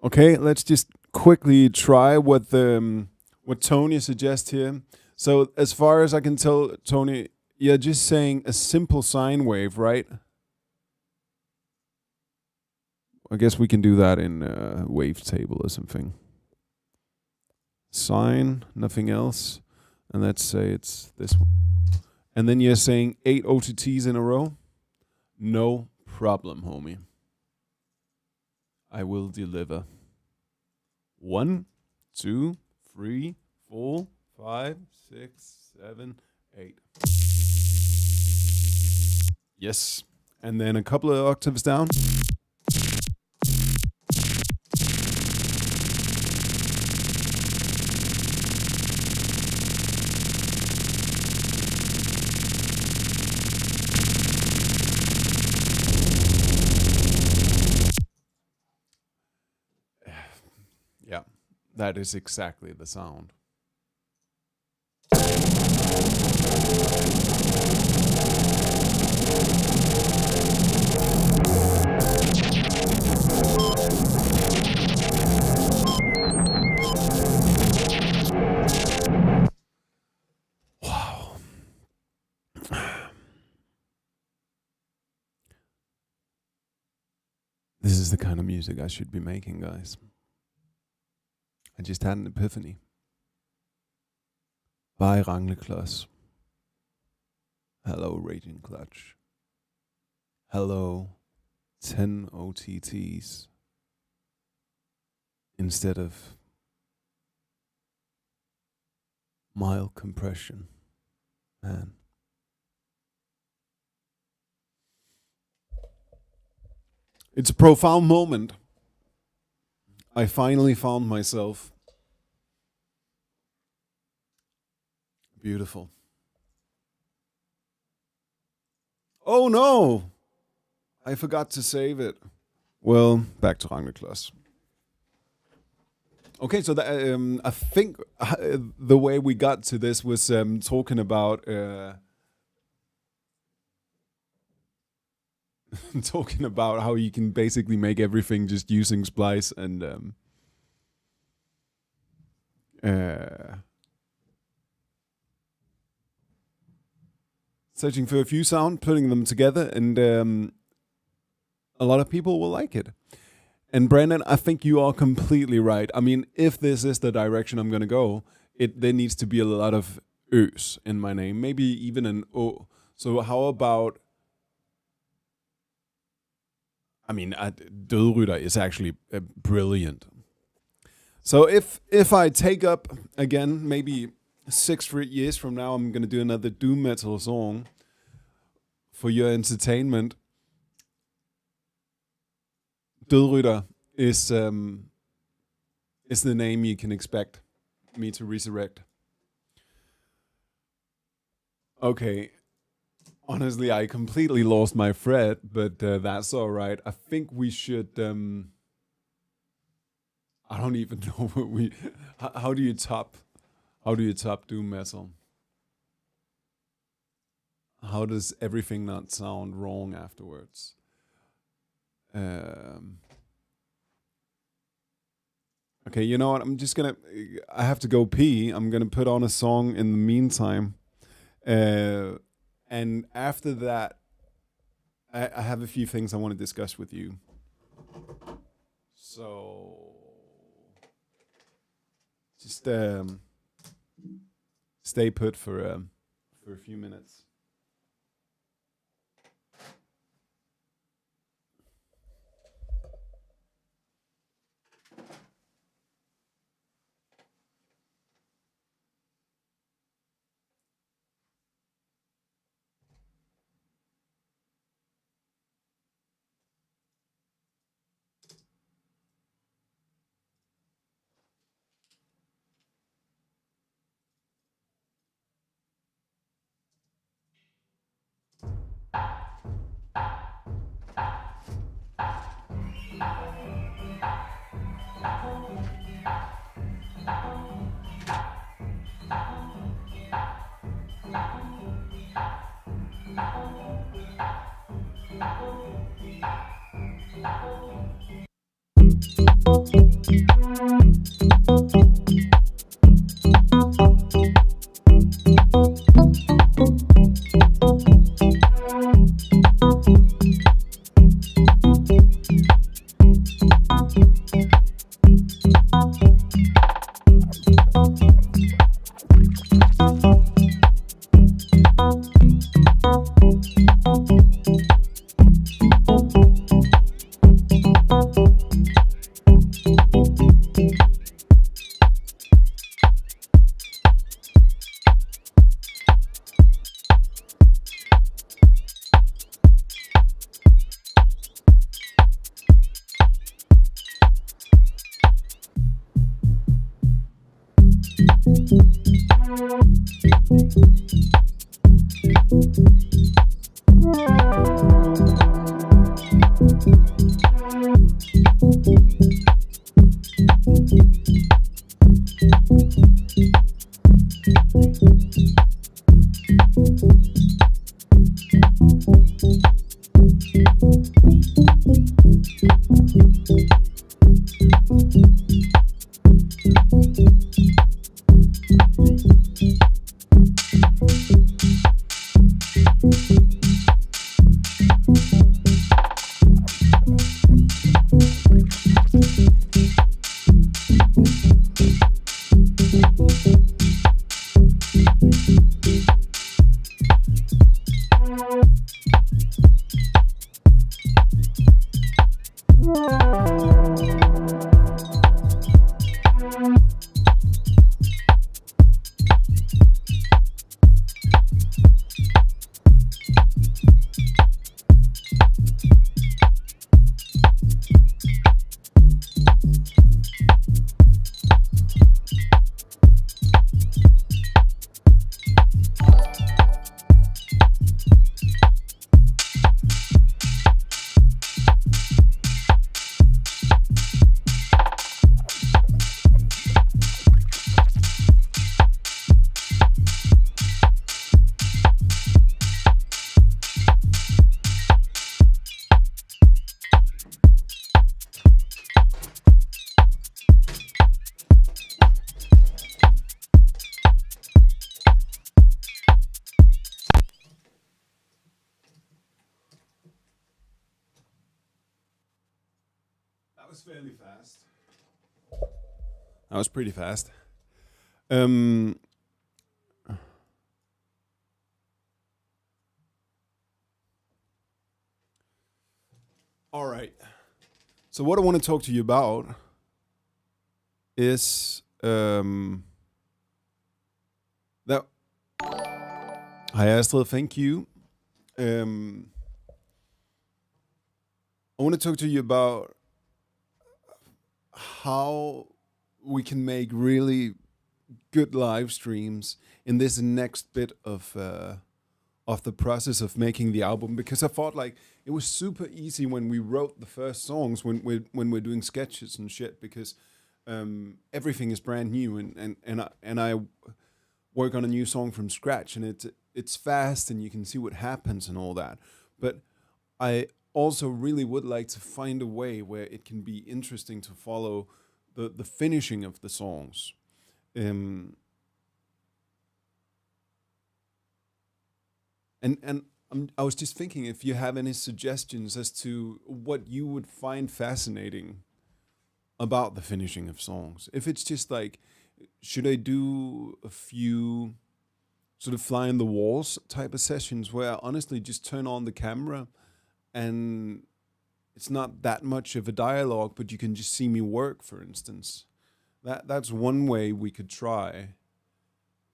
Okay, let's just quickly try what Tony suggests here. So as far as I can tell, Tony, you're just saying a simple sine wave, right? I guess we can do that in a wave table or something. Sine, nothing else. And let's say it's this one. And then you're saying 8 OTTs in a row? No problem, homie. I will deliver. 1, 2, 3, 4, 5, 6, 7, 8. Yes. And then a couple of octaves down. Yeah, that is exactly the sound. Wow. This is the kind of music I should be making, guys. I just had an epiphany. Bye, Rangleklods. Hello, Raging Clutch. Hello, 10 OTTs instead of mild compression. Man. It's a profound moment. I finally found myself. Beautiful. Oh no! I forgot to save it. Well, back to Rangleklods. Okay, so that, I think the way we got to this was talking about talking about how you can basically make everything just using Splice and searching for a few sound, putting them together, and a lot of people will like it. And Brandon, I think you are completely right. I mean, if this is the direction I'm going to go, there needs to be a lot of Øs in my name, maybe even an O. So how about, I mean, Dødrytter is actually brilliant. So if I take up, again, maybe 6 years from now, I'm going to do another doom metal song for your entertainment. Dødrytter is the name you can expect me to resurrect. Okay. Honestly, I completely lost my thread, but that's all right. I think we should. I don't even know what we. How do you top doom metal? How does everything not sound wrong afterwards? Okay, you know what? I have to go pee. I'm gonna put on a song in the meantime. And after that, I have a few things I want to discuss with you. So just stay put for a few minutes. That was fairly fast. That was pretty fast. Um, all right. So what I want to talk to you about is that. Hi Astrid, thank you. I want to talk to you about how we can make really good live streams in this next bit of the process of making the album, because I thought like it was super easy when we wrote the first songs when we're doing sketches and shit, because everything is brand new, and I work on a new song from scratch, and it's fast and you can see what happens and all that. But I also really would like to find a way where it can be interesting to follow the finishing of the songs. I was just thinking if you have any suggestions as to what you would find fascinating about the finishing of songs. If it's just like, should I do a few sort of fly in the walls type of sessions where I honestly just turn on the camera and it's not that much of a dialogue, but you can just see me work, for instance. That's one way we could try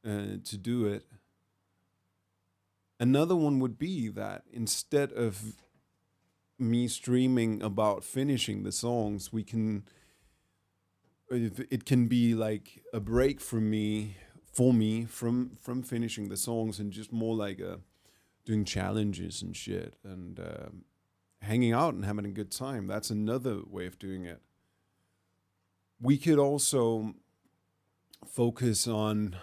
to do it. Another one would be that instead of me streaming about finishing the songs, it can be like a break for me from finishing the songs, and just more like a doing challenges and shit, and hanging out and having a good time. That's another way of doing it. We could also focus on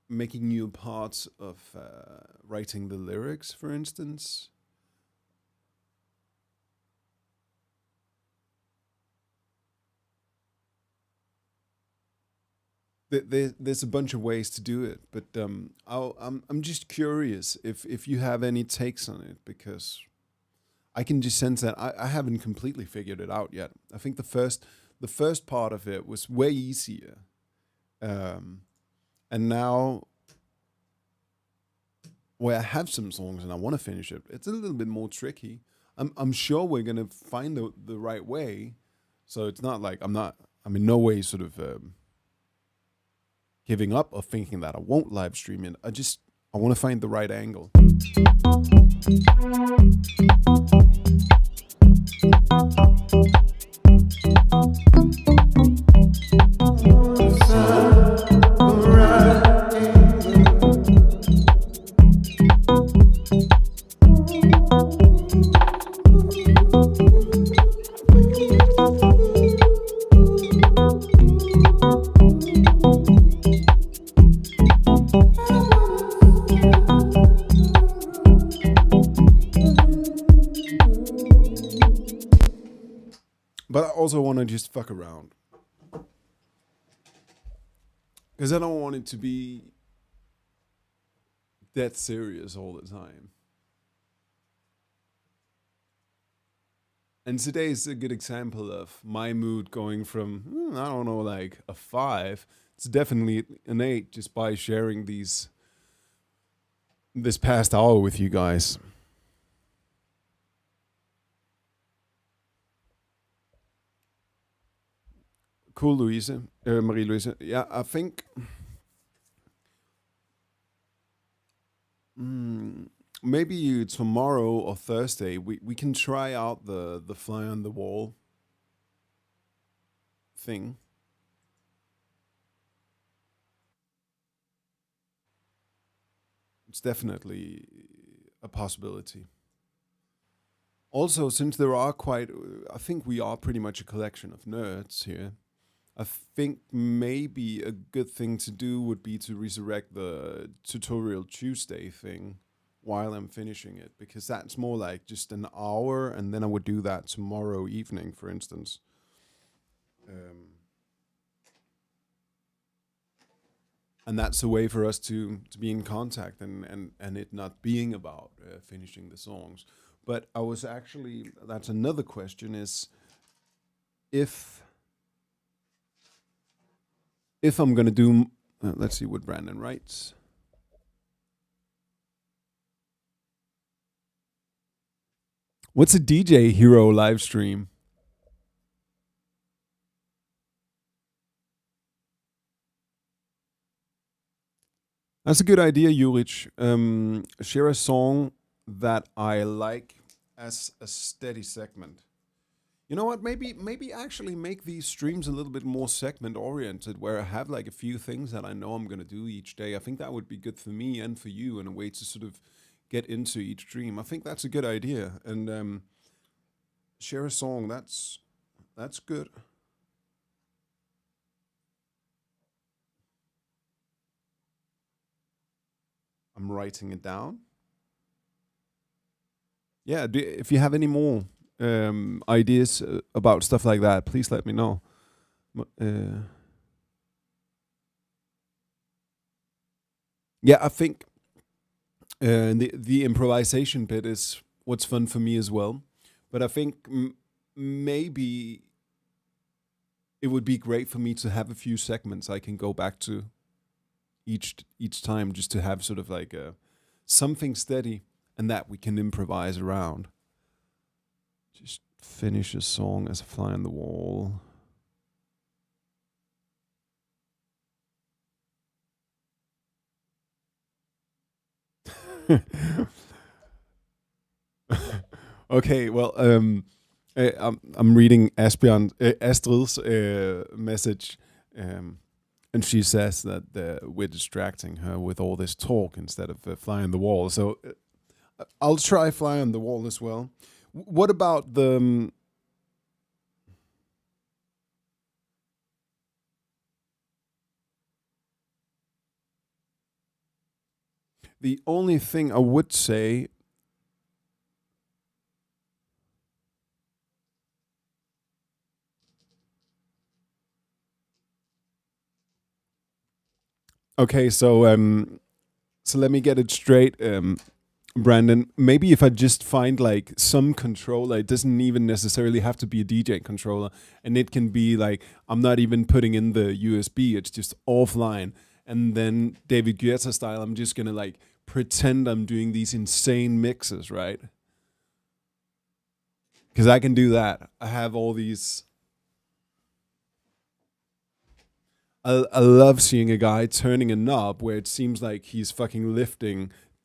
making new parts of writing the lyrics, for instance. There's a bunch of ways to do it, but I'm just curious if you have any takes on it, because I can just sense that I haven't completely figured it out yet. I think the first part of it was way easier, and now where I have some songs and I want to finish it, it's a little bit more tricky. I'm sure we're gonna find the right way, so it's not like I'm in no way sort of giving up or thinking that I won't live stream it. I want to find the right angle. But I also want to just fuck around, because I don't want it to be that serious all the time. And today is a good example of my mood going from, I don't know, like a 5. It's definitely an 8 just by sharing this past hour with you guys. Cool, Marie-Louise. Yeah, I think maybe tomorrow or Thursday we can try out the fly on the wall thing. It's definitely a possibility. Also, since I think we are pretty much a collection of nerds here. I think maybe a good thing to do would be to resurrect the Tutorial Tuesday thing while I'm finishing it, because that's more like just an hour, and then I would do that tomorrow evening, for instance. And that's a way for us to be in contact, and it not being about finishing the songs. But that's another question, is if I'm going to do, let's see what Brandon writes. What's a DJ Hero live stream? That's a good idea, Jurich. Share a song that I like as a steady segment. You know what? Maybe actually make these streams a little bit more segment oriented, where I have like a few things that I know I'm gonna do each day. I think that would be good for me and for you, in a way to sort of get into each stream. I think that's a good idea. And share a song. That's good. I'm writing it down. Yeah, if you have any more ideas about stuff like that, please let me know. Yeah, I think the improvisation bit is what's fun for me as well. But I think maybe it would be great for me to have a few segments I can go back to each time, just to have sort of like something steady and that we can improvise around. Just finish a song as a fly on the wall. Okay, well, I'm reading Astrid's message, and And she says that we're distracting her with all this talk instead of fly on the wall. So I'll try fly on the wall as well. What about the only thing I would say? Okay, so let me get it straight, Brandon. Maybe if I just find like some controller, it doesn't even necessarily have to be a DJ controller, and it can be like I'm not even putting in the USB; it's just offline. And then David Guetta style, I'm just gonna like pretend I'm doing these insane mixes, right? Because I can do that. I have all these. I love seeing a guy turning a knob where it seems like he's fucking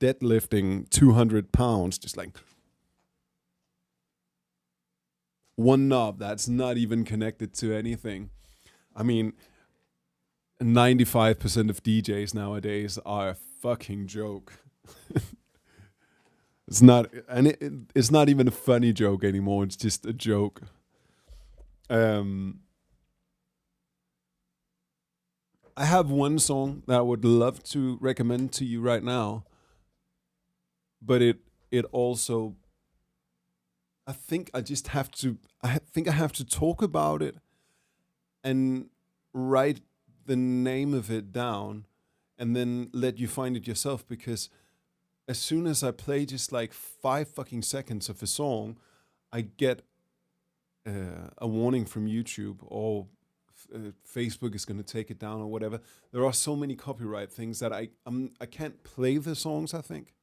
deadlifting 200 pounds, just like one knob that's not even connected to anything. I mean, 95% of DJs nowadays are a fucking joke. It's not, and it's not even a funny joke anymore. It's just a joke. Um, I have one song that I would love to recommend to you right now, but it also, I think I just have to. I think I have to talk about it and write the name of it down, and then let you find it yourself. Because as soon as I play just like 5 fucking seconds of a song, I get a warning from YouTube, or Facebook is going to take it down or whatever. There are so many copyright things that I can't play the songs. I think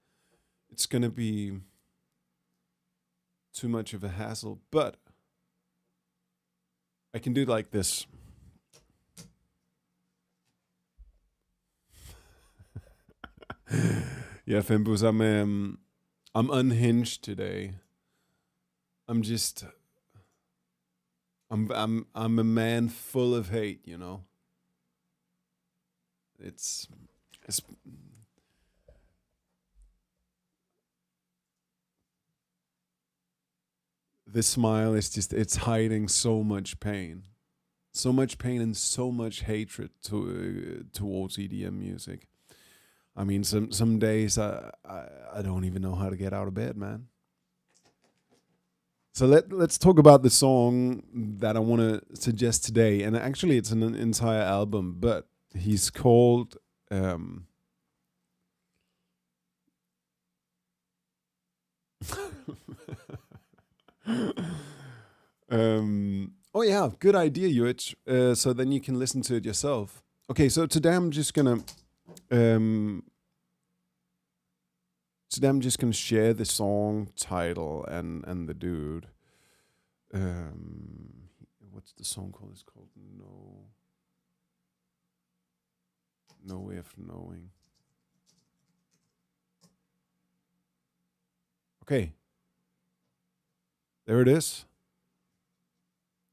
it's going to be too much of a hassle, but I can do it like this. Yeah, Fembus, I'm unhinged today. I'm just I'm a man full of hate, you know. It's this smile is just, it's hiding so much pain. So much pain and so much hatred towards EDM music. I mean, some days I don't even know how to get out of bed, man. So let's talk about the song that I want to suggest today, and actually it's an entire album. But he's called oh yeah, good idea, Yuich. So then you can listen to it yourself. Okay, so um, today I'm just gonna share the song title and the dude. Um, what's the song called? It's called No Way of Knowing. Okay, there it is.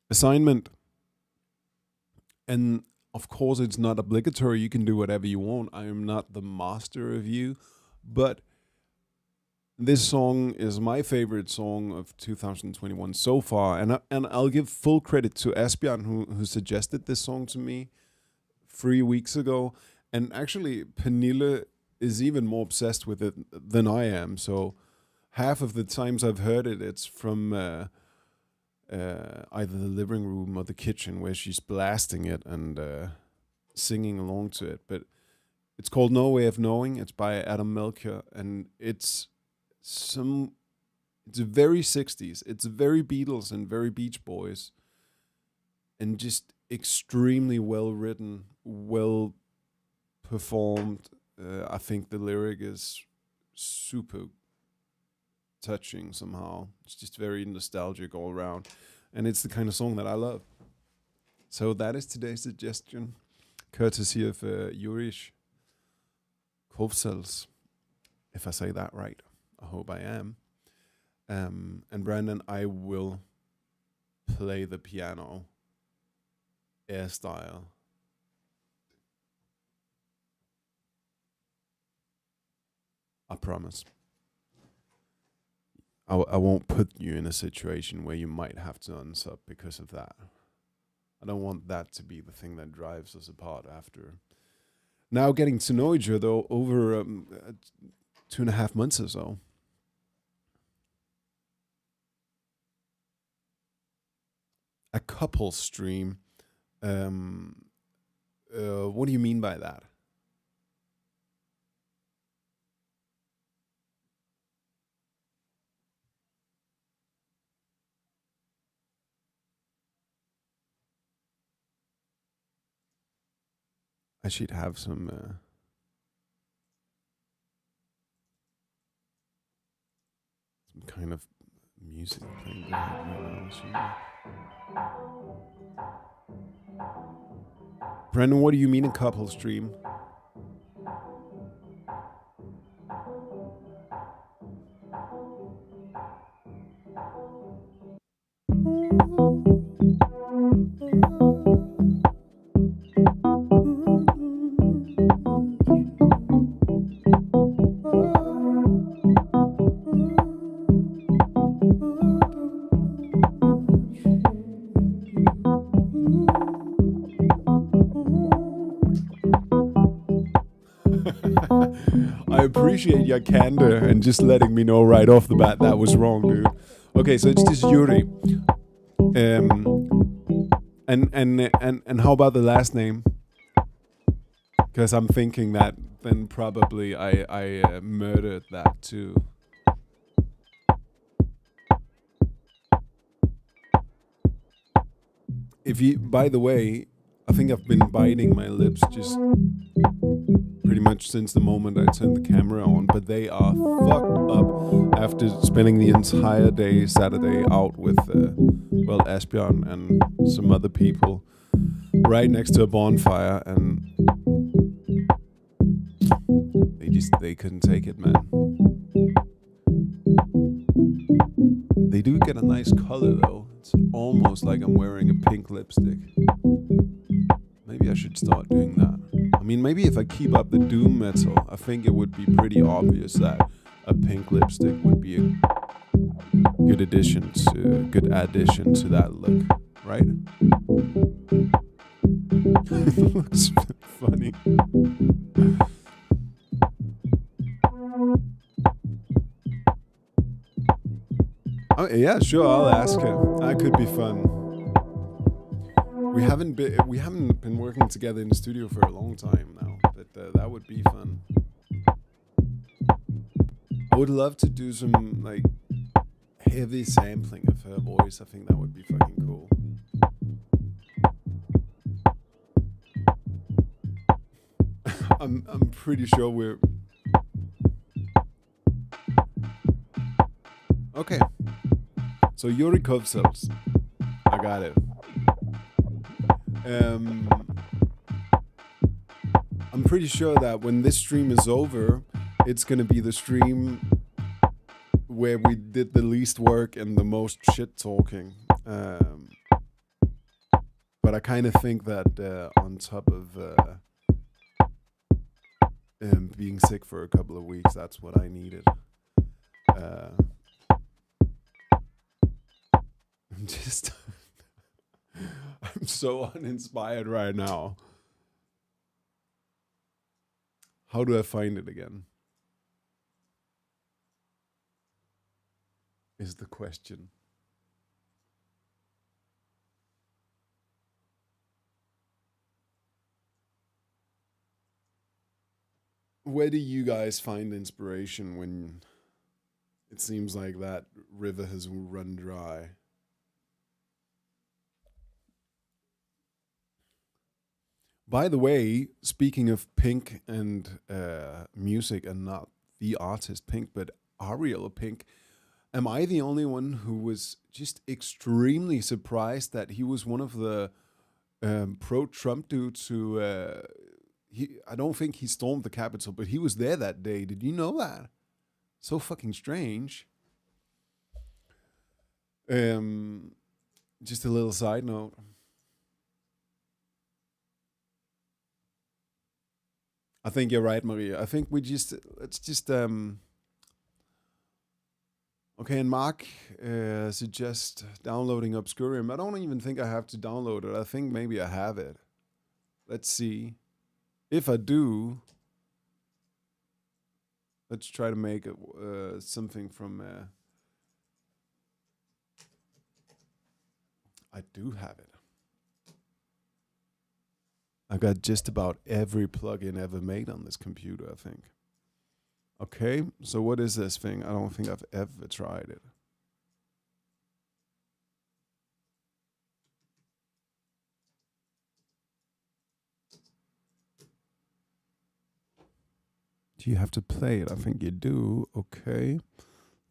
Assignment. And of course, it's not obligatory. You can do whatever you want. I am not the master of you, but this song is my favorite song of 2021 so far, and I'll give full credit to Esben who suggested this song to me 3 weeks ago, and actually Pernille is even more obsessed with it than I am. So half of the times I've heard it, it's from either the living room or the kitchen where she's blasting it and singing along to it. But it's called No Way of Knowing. It's by Adam Melchior, and it's very 60s. It's very Beatles and very Beach Boys, and just extremely well written, well performed. I think the lyric is super touching somehow. It's just very nostalgic all around, and it's the kind of song that I love. So that is today's suggestion, courtesy of Yurish Kovsels, if I say that right. I hope I am. And Brandon, I will play the piano air style I promise. I won't put you in a situation where you might have to unsub because of that. I don't want that to be the thing that drives us apart after now getting to know each other over 2.5 months or so. A couple stream. What do you mean by that? I should have some kind of music playing behind right now. Brendan, what do you mean a couple stream? I appreciate your candor and just letting me know right off the bat that was wrong, dude. Okay, so it's this Yuri. And how about the last name? Because I'm thinking that then probably I murdered that too. If you, by the way, I think I've been biting my lips just pretty much since the moment I turned the camera on, but they are fucked up after spending the entire day Saturday out with, Esben and some other people right next to a bonfire, and they couldn't take it, man. They do get a nice color though. It's almost like I'm wearing a pink lipstick. Maybe I should start doing that. I mean, maybe if I keep up the doom metal, I think it would be pretty obvious that a pink lipstick would be a good addition to that look, right? It looks funny. Oh, yeah, sure, I'll ask her. That could be fun. We haven't been working together in the studio for a long time now, but that would be fun. I would love to do some like heavy sampling of her voice. I think that would be fucking cool. I'm pretty sure we're okay. So Yuri Kovsels, I got it. I'm pretty sure that when this stream is over, it's gonna be the stream where we did the least work and the most shit talking. But I kind of think that on top of being sick for a couple of weeks, that's what I needed. I'm so uninspired right now. How do I find it again? Is the question. Where do you guys find inspiration when it seems like that river has run dry? By the way, speaking of Pink and music, and not the artist Pink, but Ariel Pink, am I the only one who was just extremely surprised that he was one of the pro-Trump dudes who... I don't think he stormed the Capitol, but he was there that day. Did you know that? So fucking strange. Just a little side note. I think you're right, Maria. I think let's just okay. And Mark suggest downloading Obscurium. I don't even think I have to download it. I think maybe I have it. Let's see. If I do, let's try to make something from. I do have it. I got just about every plugin ever made on this computer, I think. Okay, so what is this thing? I don't think I've ever tried it. Do you have to play it? I think you do. Okay.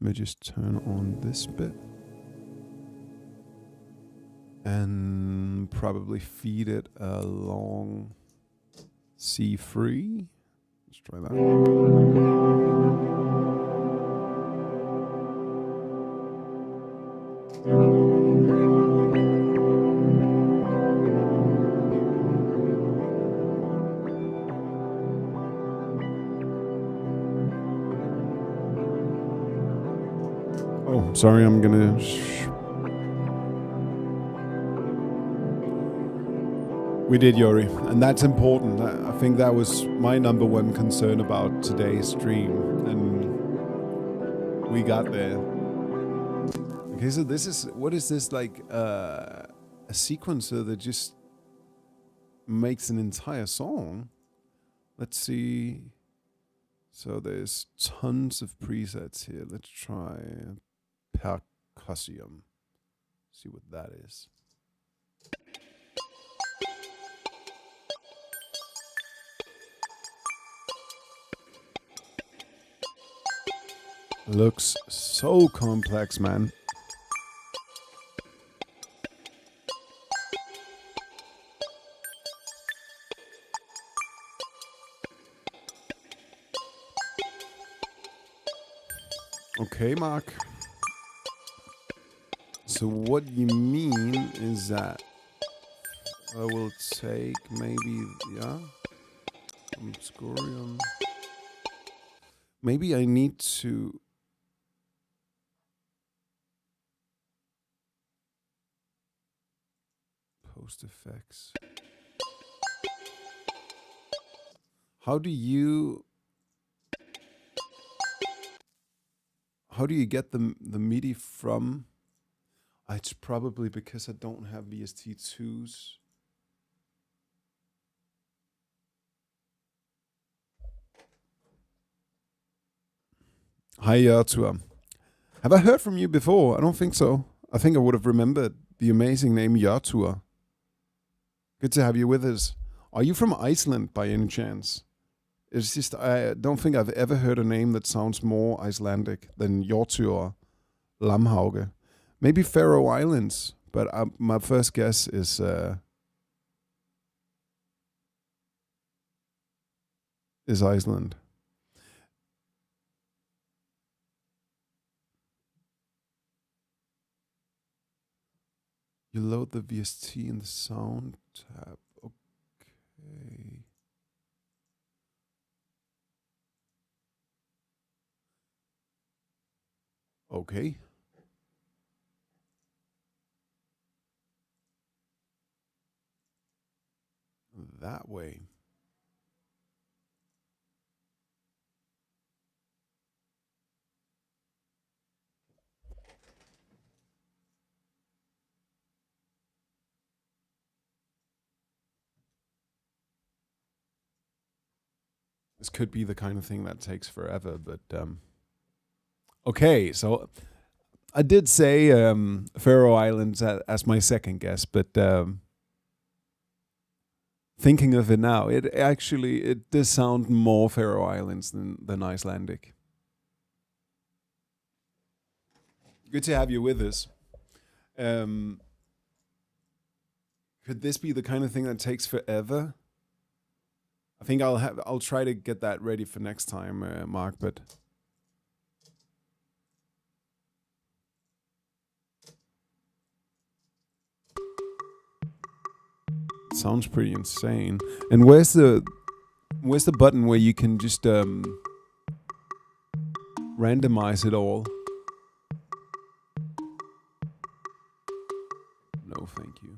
Let me just turn on this bit. And probably feed it along C3. Let's try that. Oh, sorry, I'm gonna. We did, Yuri, and that's important. I think that was my number one concern about today's stream, and we got there. Okay, so what is this, like a sequencer that just makes an entire song? Let's see. So there's tons of presets here. Let's try percussion. See what that is. Looks so complex, man. Okay, Mark. So what you mean is that I will take maybe, yeah, Obscurium. Maybe I need to post effects. How do you get the MIDI from? It's probably because I don't have VST2s. Hi, Yartua. Have I heard from you before? I don't think so. I think I would have remembered the amazing name Yartua. Good to have you with us. Are you from Iceland by any chance? It's just, I don't think I've ever heard a name that sounds more Icelandic than Yartua Lamhauge. Maybe Faroe Islands, but my first guess is Iceland. You load the VST in the sound tab. Okay. Okay. That way. This could be the kind of thing that takes forever, but okay. So I did say Faroe Islands as my second guess, but thinking of it now, it does sound more Faroe Islands than Icelandic. Good to have you with us. Could this be the kind of thing that takes forever? I think I'll try to get that ready for next time, Mark, but it sounds pretty insane. And where's the Where's the button where you can just randomize it all? No, thank you.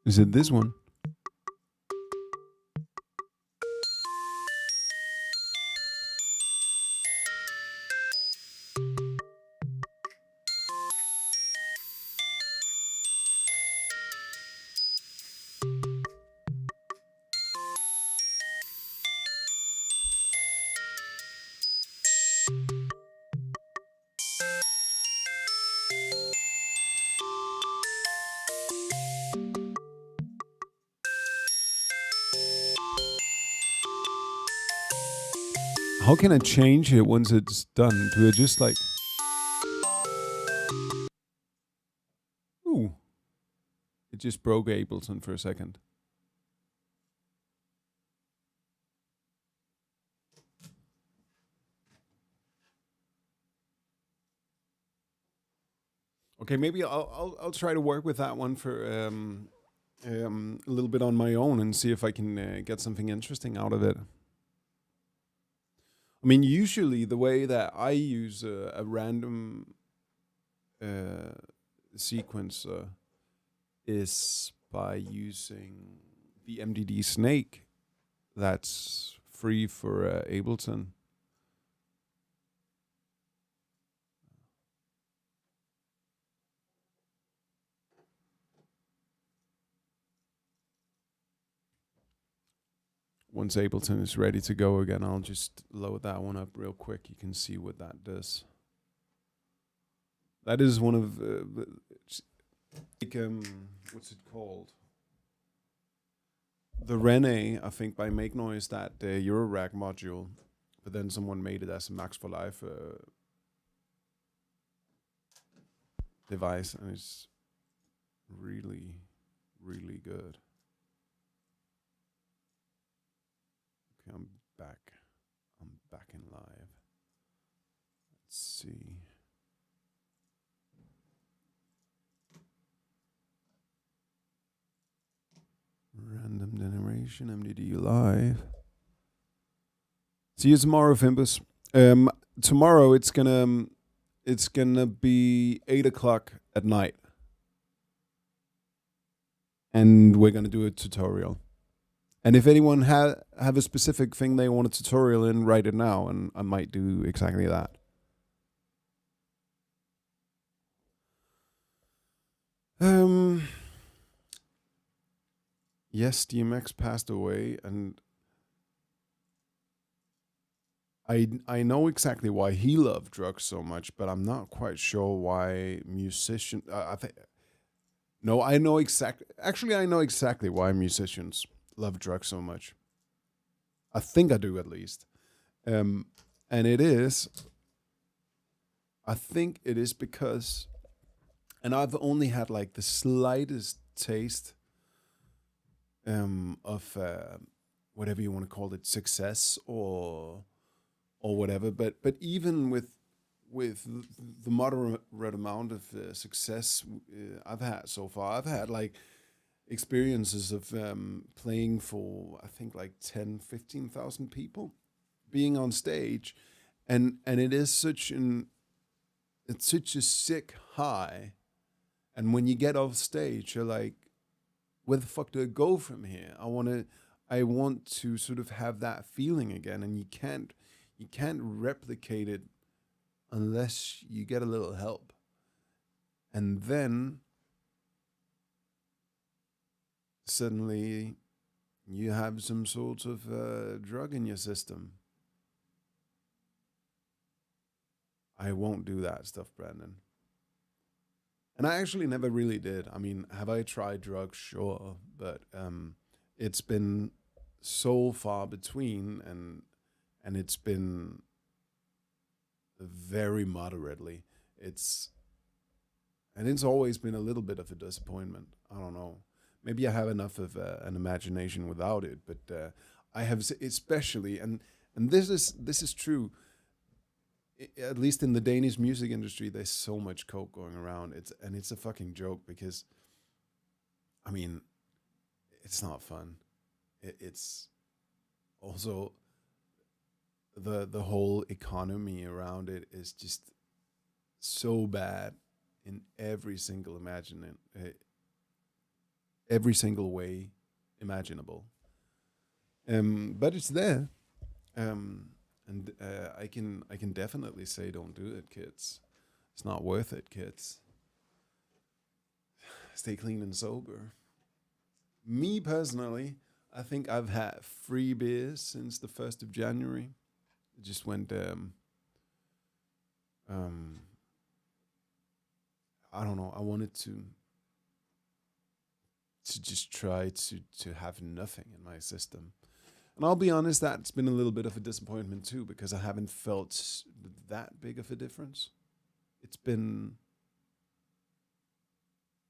Is it this one? How can I change it once it's done? Do I just like... Ooh. It just broke Ableton for a second. Okay, maybe I'll try to work with that one for a little bit on my own and see if I can get something interesting out of it. I mean, usually the way that I use a random sequencer is by using the MDD Snake that's free for Ableton. Once Ableton is ready to go again, I'll just load that one up real quick. You can see what that does. That is one of what's it called? The Rene, I think, by Make Noise, that Eurorack module, but then someone made it as a Max for Life device, and it's really, really good. Okay, I'm back. I'm back in live. Let's see. Random Generation MDD Live. See you tomorrow, Fimbus. Tomorrow it's gonna be 8 o'clock at night, and we're gonna do a tutorial. And if anyone have a specific thing they want a tutorial in, write it now, and I might do exactly that. Yes, DMX passed away, and I know exactly why he loved drugs so much, but I'm not quite sure why musicians. I know exactly. Actually, I know exactly why musicians love drugs so much. I think I do, at least. And it is. I think it is because, and I've only had like the slightest taste of whatever you want to call it, success or whatever. But even with the moderate amount of success I've had so far, I've had like experiences of playing for, I think, like 10, 15,000 people, being on stage, and it is such a sick high. And when you get off stage, you're like, where the fuck do I go from here? I want to sort of have that feeling again, and you can't replicate it unless you get a little help. And then suddenly you have some sort of drug in your system. I won't do that stuff, Brandon. And I actually never really did. I mean, have I tried drugs? Sure. But it's been so far between, and it's been very moderately. It's always been a little bit of a disappointment. I don't know. maybe I have enough of an imagination without it, but I have especially, and this is true. At least in the Danish music industry, there's so much coke going around. It's a fucking joke because, I mean, it's not fun. It's also the whole economy around it is just so bad in every single every single way imaginable. But it's there. And I can definitely say, don't do it, kids. It's not worth it, kids. Stay clean and sober. Me personally, I think I've had 3 beers since the 1st of January. It just went. Um, I don't know. I wanted to just try to have nothing in my system. And I'll be honest, that's been a little bit of a disappointment too, because I haven't felt that big of a difference. It's been,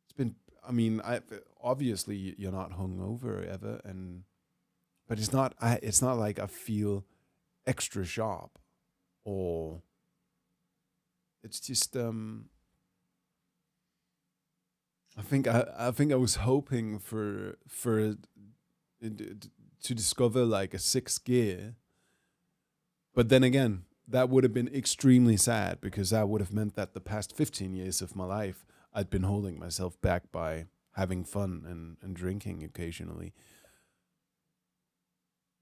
it's been. I mean, I obviously you're not hungover ever, and but it's not. It's not like I feel extra sharp, or it's just. I think I was hoping for to discover like a sixth gear. But then again, that would have been extremely sad because that would have meant that the past 15 years of my life, I'd been holding myself back by having fun and drinking occasionally.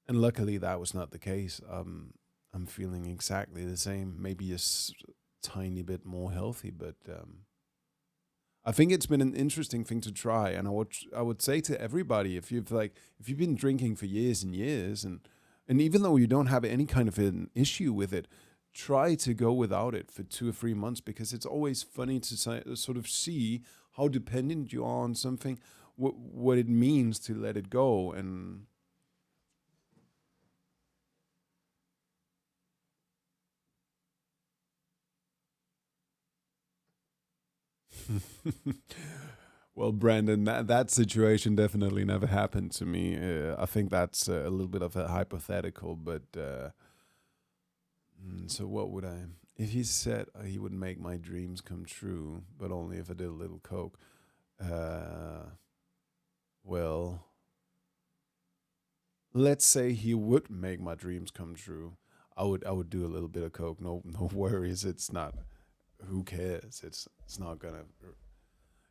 And luckily, that was not the case. I'm feeling exactly the same, maybe tiny bit more healthy, but I think it's been an interesting thing to try, and I would say to everybody, if you've been drinking for years and years, and even though you don't have any kind of an issue with it, try to go without it for 2 or 3 months, because it's always funny to sort of see how dependent you are on something, what it means to let it go, and well, Brandon, that situation definitely never happened to me. I think that's a little bit of a hypothetical, but so what would I? If he said he would make my dreams come true, but only if I did a little coke. Uh, well, let's say he would make my dreams come true. I would do a little bit of coke. No, no worries. It's not. Who cares? It's not gonna.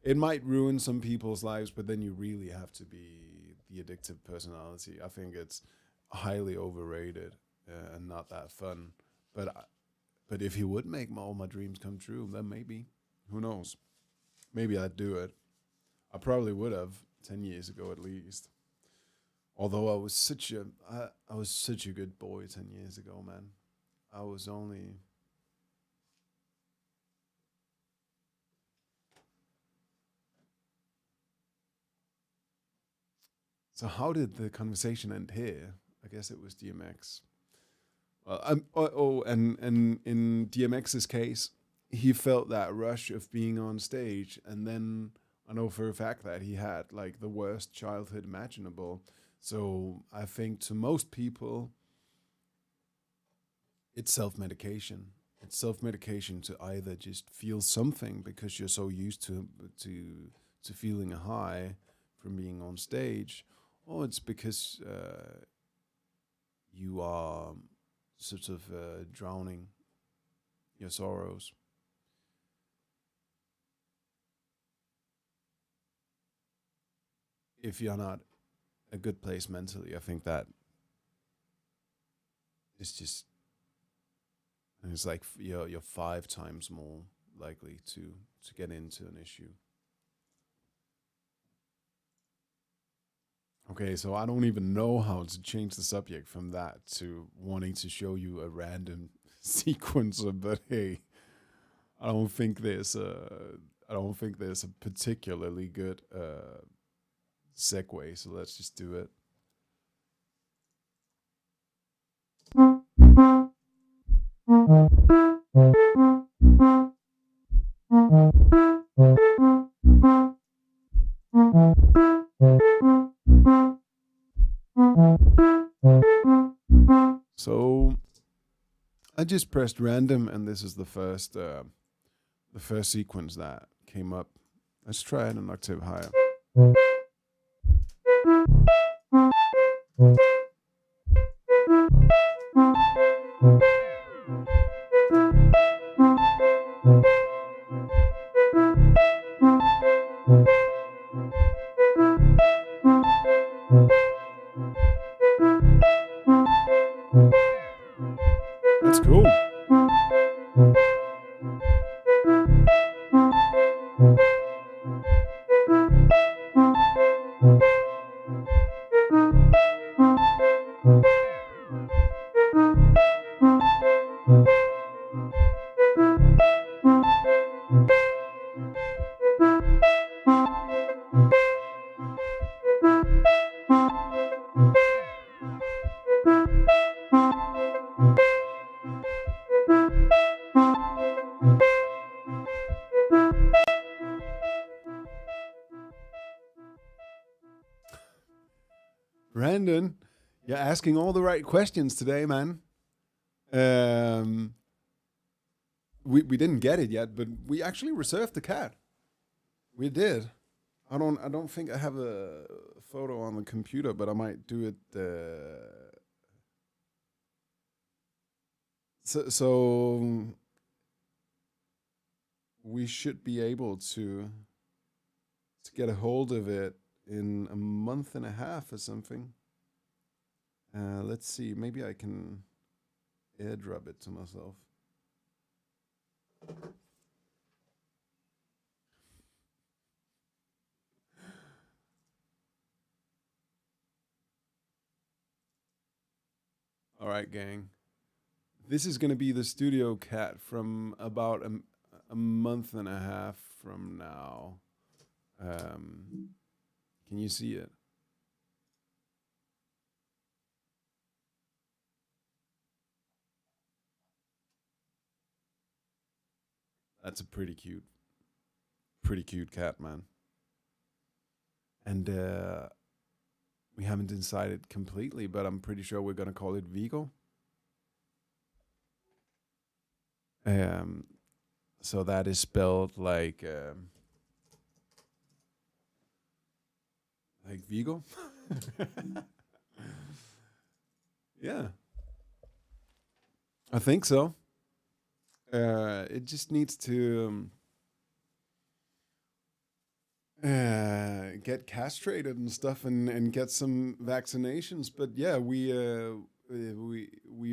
It might ruin some people's lives, but then you really have to be the addictive personality. I think it's highly overrated and not that fun. But but if he would make all my dreams come true, then maybe, who knows? Maybe I'd do it. I probably would have 10 years ago at least. Although I was such a good boy 10 years ago, man. I was only. So how did the conversation end here? I guess it was DMX. And in DMX's case, he felt that rush of being on stage, and then I know for a fact that he had like the worst childhood imaginable. So I think to most people, it's self medication. It's self medication to either just feel something because you're so used to feeling a high from being on stage, or it's because you are sort of drowning your sorrows. If you're not a good place mentally, I think that is just, it's like you're 5 times more likely to get into an issue. Okay, so I don't even know how to change the subject from that to wanting to show you a random sequencer, but hey, I don't think there's a I don't think there's a particularly good segue, so let's just do it. So I just pressed random, and this is the first sequence that came up. Let's try it an octave higher. That's cool. Brandon, you're asking all the right questions today, man. We didn't get it yet, but we actually reserved the cat. We did. I don't think I have a photo on the computer, but I might do it. So we should be able to get a hold of it in a month and a half or something. Let's see. Maybe I can airdrop it to myself. All right, gang. This is going to be the studio cat from about a month and a half from now. Can you see it? That's a pretty cute cat, man. And we haven't decided completely, but I'm pretty sure we're gonna call it Vigo. So that is spelled like Vigo. Yeah, I think so. It just needs to get castrated and stuff, and get some vaccinations. But yeah, we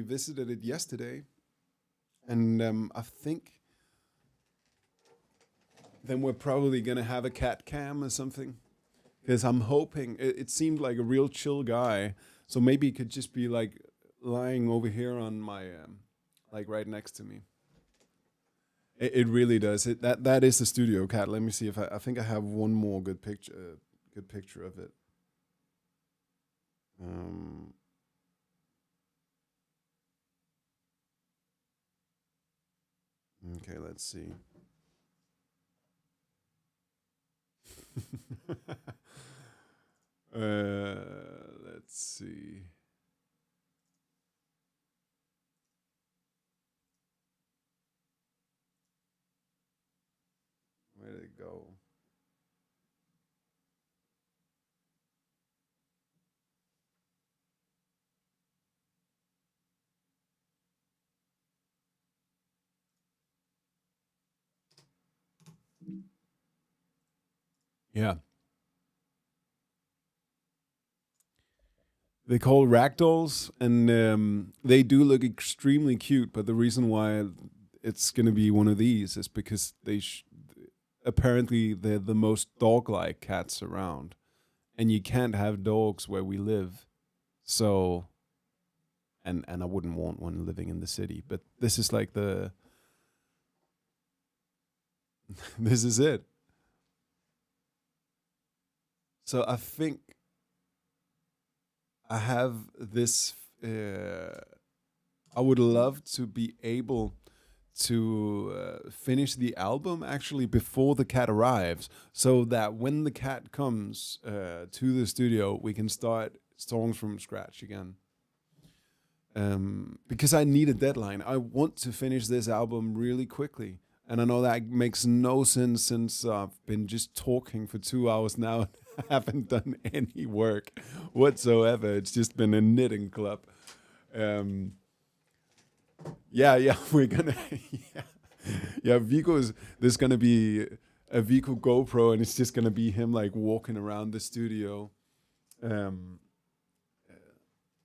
visited it yesterday, and I think then we're probably gonna have a cat cam or something. Because I'm hoping it seemed like a real chill guy, so maybe he could just be like lying over here on my like right next to me. It really does. That is the studio cat. Let me see if I think I have one more good picture of it. Um, okay, let's see. Let's see. Where did it go? Yeah. They call ragdolls, and they do look extremely cute. But the reason why it's going to be one of these is because apparently they're the most dog-like cats around, and you can't have dogs where we live. So, and I wouldn't want one living in the city. But this is like this is it. So I think I have this. I would love to be able to finish the album actually before the cat arrives, so that when the cat comes to the studio, we can start songs from scratch again. because I need a deadline. I want to finish this album really quickly. And I know that makes no sense since I've been just talking for 2 hours now and haven't done any work whatsoever. It's just been a knitting club. Yeah, we're gonna, Vigo's, there's gonna be a Vigo GoPro and it's just gonna be him like walking around the studio.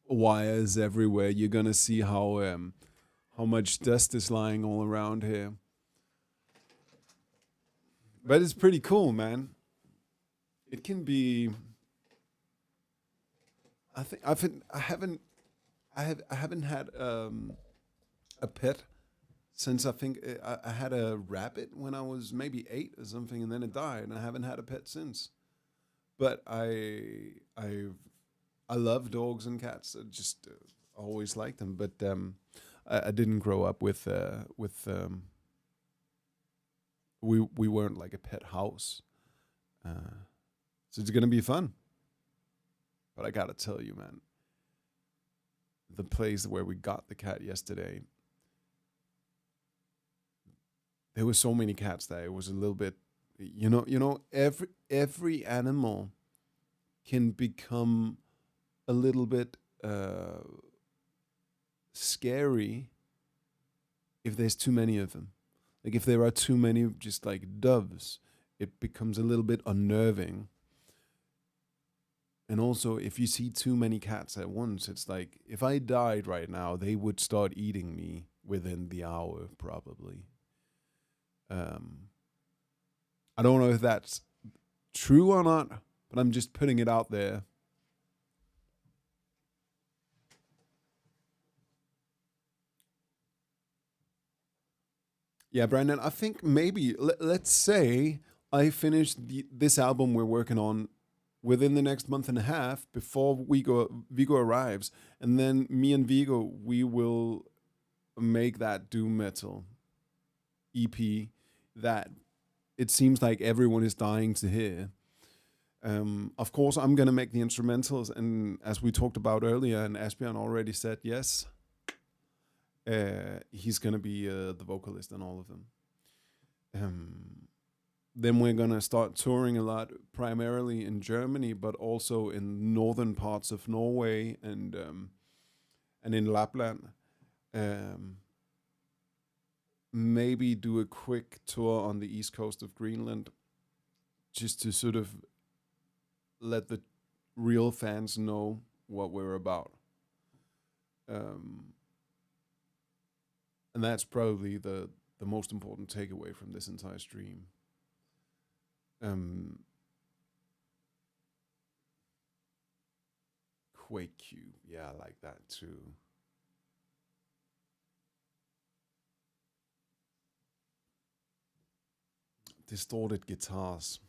Wires everywhere. You're gonna see how much dust is lying all around here. But it's pretty cool, man. It can be. I haven't had a pet since I think I had a rabbit when I was maybe 8 or something, and then it died, and I haven't had a pet since. But I love dogs and cats. I just always liked them, but I didn't grow up with. We weren't like a pet house, so it's gonna be fun. But I gotta tell you, man, the place where we got the cat yesterday, there were so many cats there. It was a little bit, every animal can become a little bit scary if there's too many of them. Like if there are too many, just like doves, it becomes a little bit unnerving. And also, if you see too many cats at once, it's like, if I died right now, they would start eating me within the hour, probably. I don't know if that's true or not, but I'm just putting it out there. Yeah, Brandon, I think maybe, let's say I finish this album we're working on within the next month and a half before Vigo arrives. And then me and Vigo, we will make that doom metal EP that it seems like everyone is dying to hear. Of course, I'm going to make the instrumentals. And as we talked about earlier, and Esben already said yes, he's going to be the vocalist in all of them. Then we're going to start touring a lot, primarily in Germany, but also in northern parts of Norway and in Lapland. Maybe do a quick tour on the east coast of Greenland, just to sort of let the real fans know what we're about. And that's probably the most important takeaway from this entire stream. Quake Cube, yeah, I like that too. Distorted guitars.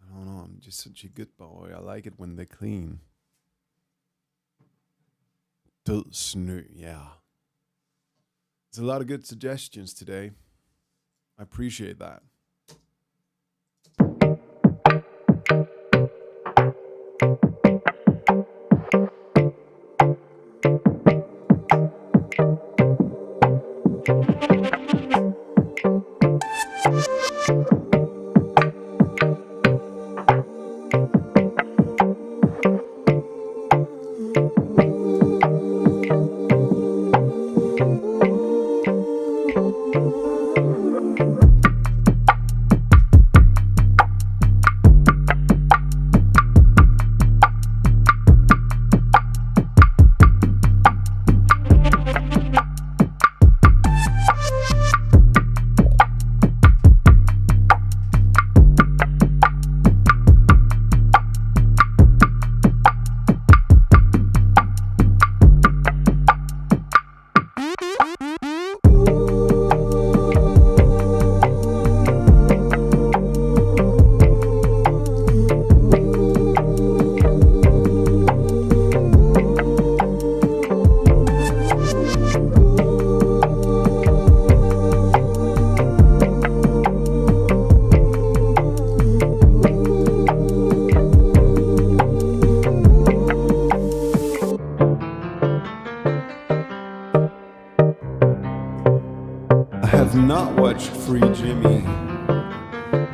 I don't know, I'm just such a good boy. I like it when they're clean. Død snø, yeah. There's a lot of good suggestions today. I appreciate that. watched Free Jimmy.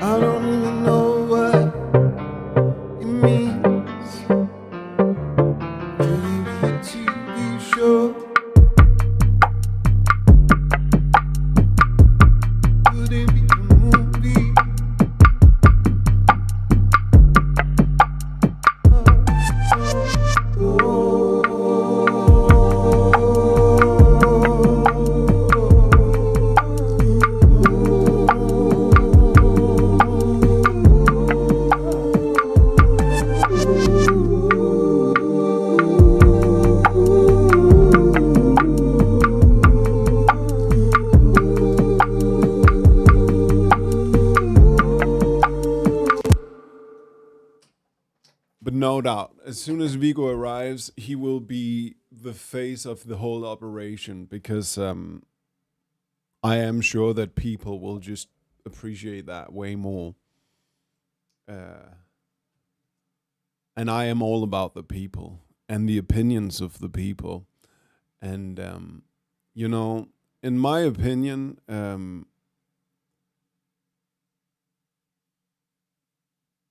I don't even know what it means. Could it be a TV show? Could it be a movie? But no doubt, as soon as Vigo arrives, he will be the face of the whole operation because I am sure that people will just appreciate that way more. And I am all about the people and the opinions of the people. And, you know, in my opinion, the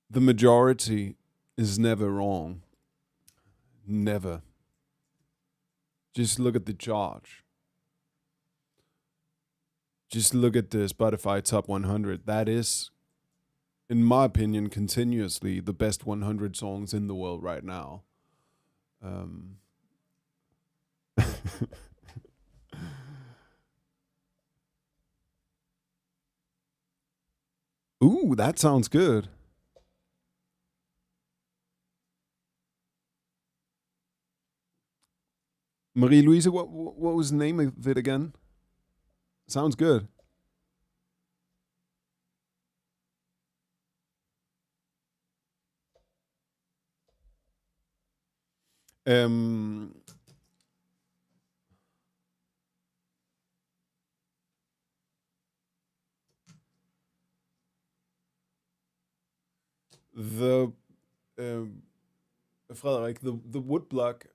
majority is never wrong. Never. Just look at the charge. Just look at the Spotify Top 100. That is, in my opinion, continuously the best 100 songs in the world right now. Ooh, that sounds good. Marie-Louise, what was the name of it again? Sounds good. The Frederik, the wood block.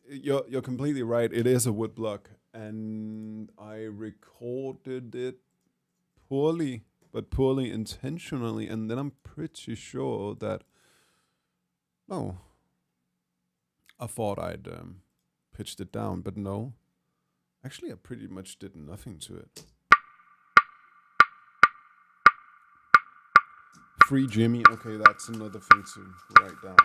You're completely right. It is a wood block, and I recorded it poorly, but poorly intentionally. And then I'm pretty sure that no, I thought I'd pitched it down, but no. Actually, I pretty much did nothing to it. Free Jimmy. Okay, that's another thing to write down.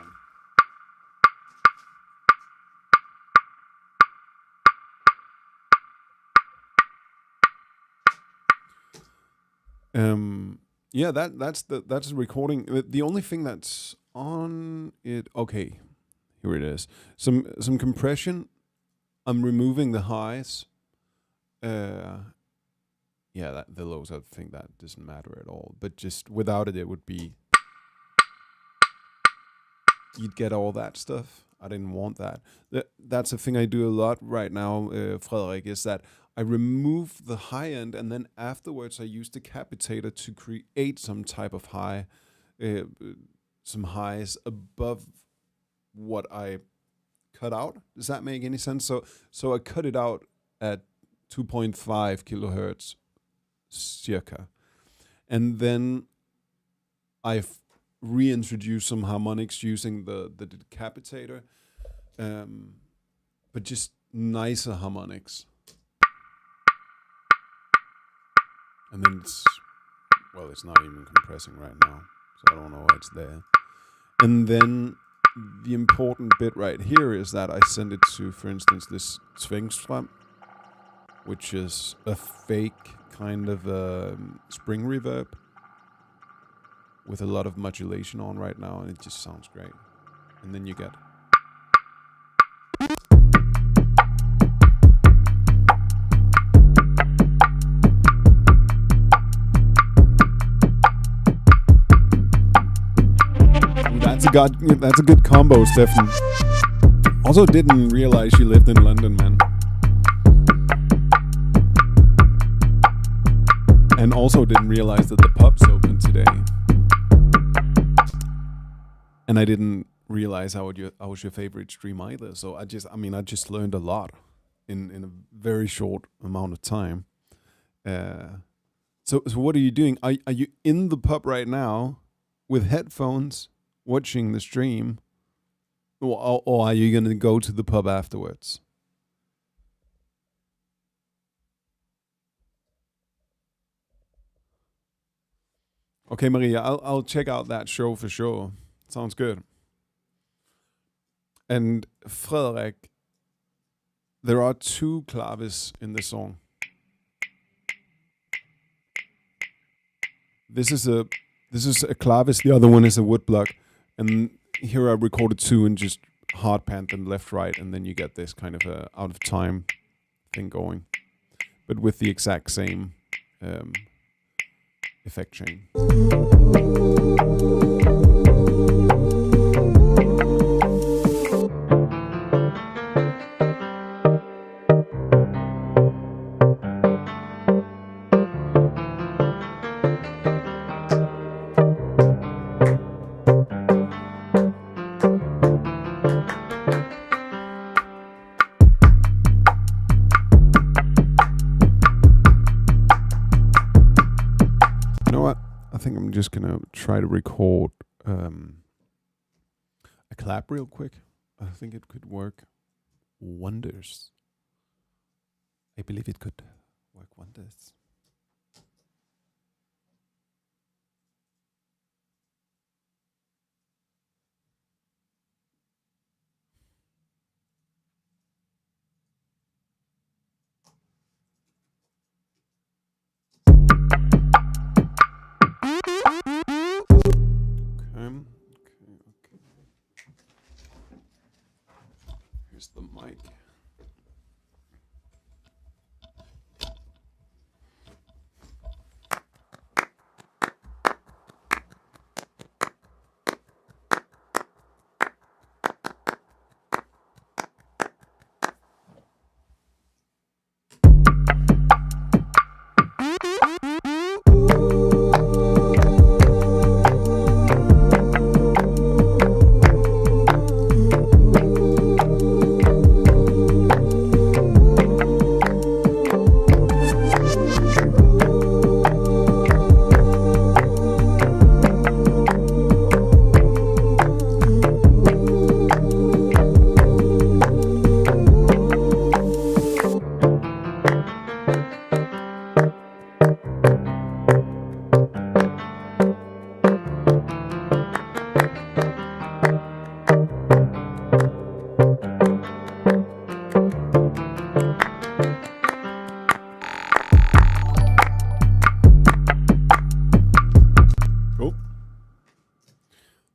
Yeah, that's the recording. The only thing that's on it. Okay, here it is. Some compression. I'm removing the highs. Yeah, the lows. I think that doesn't matter at all. But just without it, it would be. You'd get all that stuff. I didn't want that. That's a thing I do a lot right now, Frederik, is that I remove the high end and then afterwards I use the capitator to create some type of high, some highs above what I cut out. Does that make any sense? So I cut it out at 2.5 kilohertz, circa. And then I've reintroduce some harmonics using the decapitator, but just nicer harmonics. And then it's not even compressing right now, so I don't know why it's there. And then the important bit right here is that I send it to, for instance, this Svingström, which is a fake kind of spring reverb with a lot of modulation on right now, and it just sounds great. And then you get that's a good combo, Stefan. Also didn't realize she lived in London, man. And also didn't realize that the pub's open today. And I didn't realize how was your favorite stream either. So I just learned a lot in a very short amount of time. So what are you doing? Are you in the pub right now with headphones watching the stream? Or are you going to go to the pub afterwards? Okay, Maria, I'll check out that show for sure. Sounds good. And Frederik, there are 2 claves in the song. This is a clavis, the other one is a woodblock. And here I recorded 2 and just hard panned them left, right, and then you get this kind of a out of time thing going. But with the exact same effect chain. I think I'm just gonna try to record a clap real quick. I think it could work wonders. I believe it could work wonders. Okay. Here's the mic.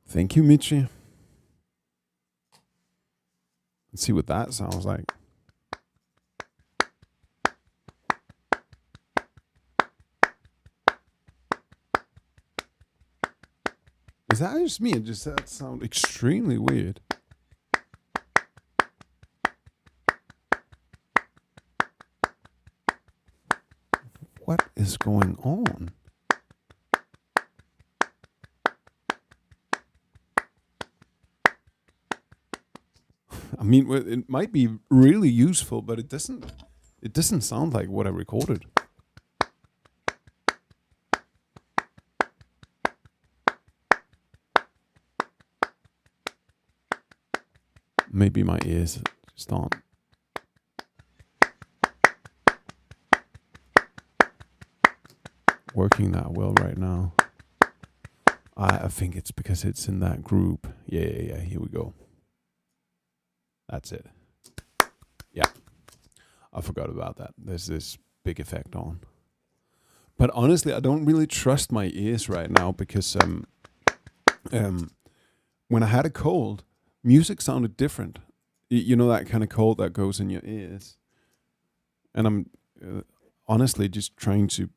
Thank you, Michi. Let's see what that sounds like. Is that just me? That sound extremely weird. What is going on? I mean, it might be really useful, but it doesn't sound like what I recorded. Maybe my ears just aren't working that well right now. I think it's because it's in that group. Yeah. Here we go. That's it. Yeah. I forgot about that. There's this big effect on. But honestly, I don't really trust my ears right now because when I had a cold, music sounded different. You know that kind of cold that goes in your ears. And I'm honestly just trying to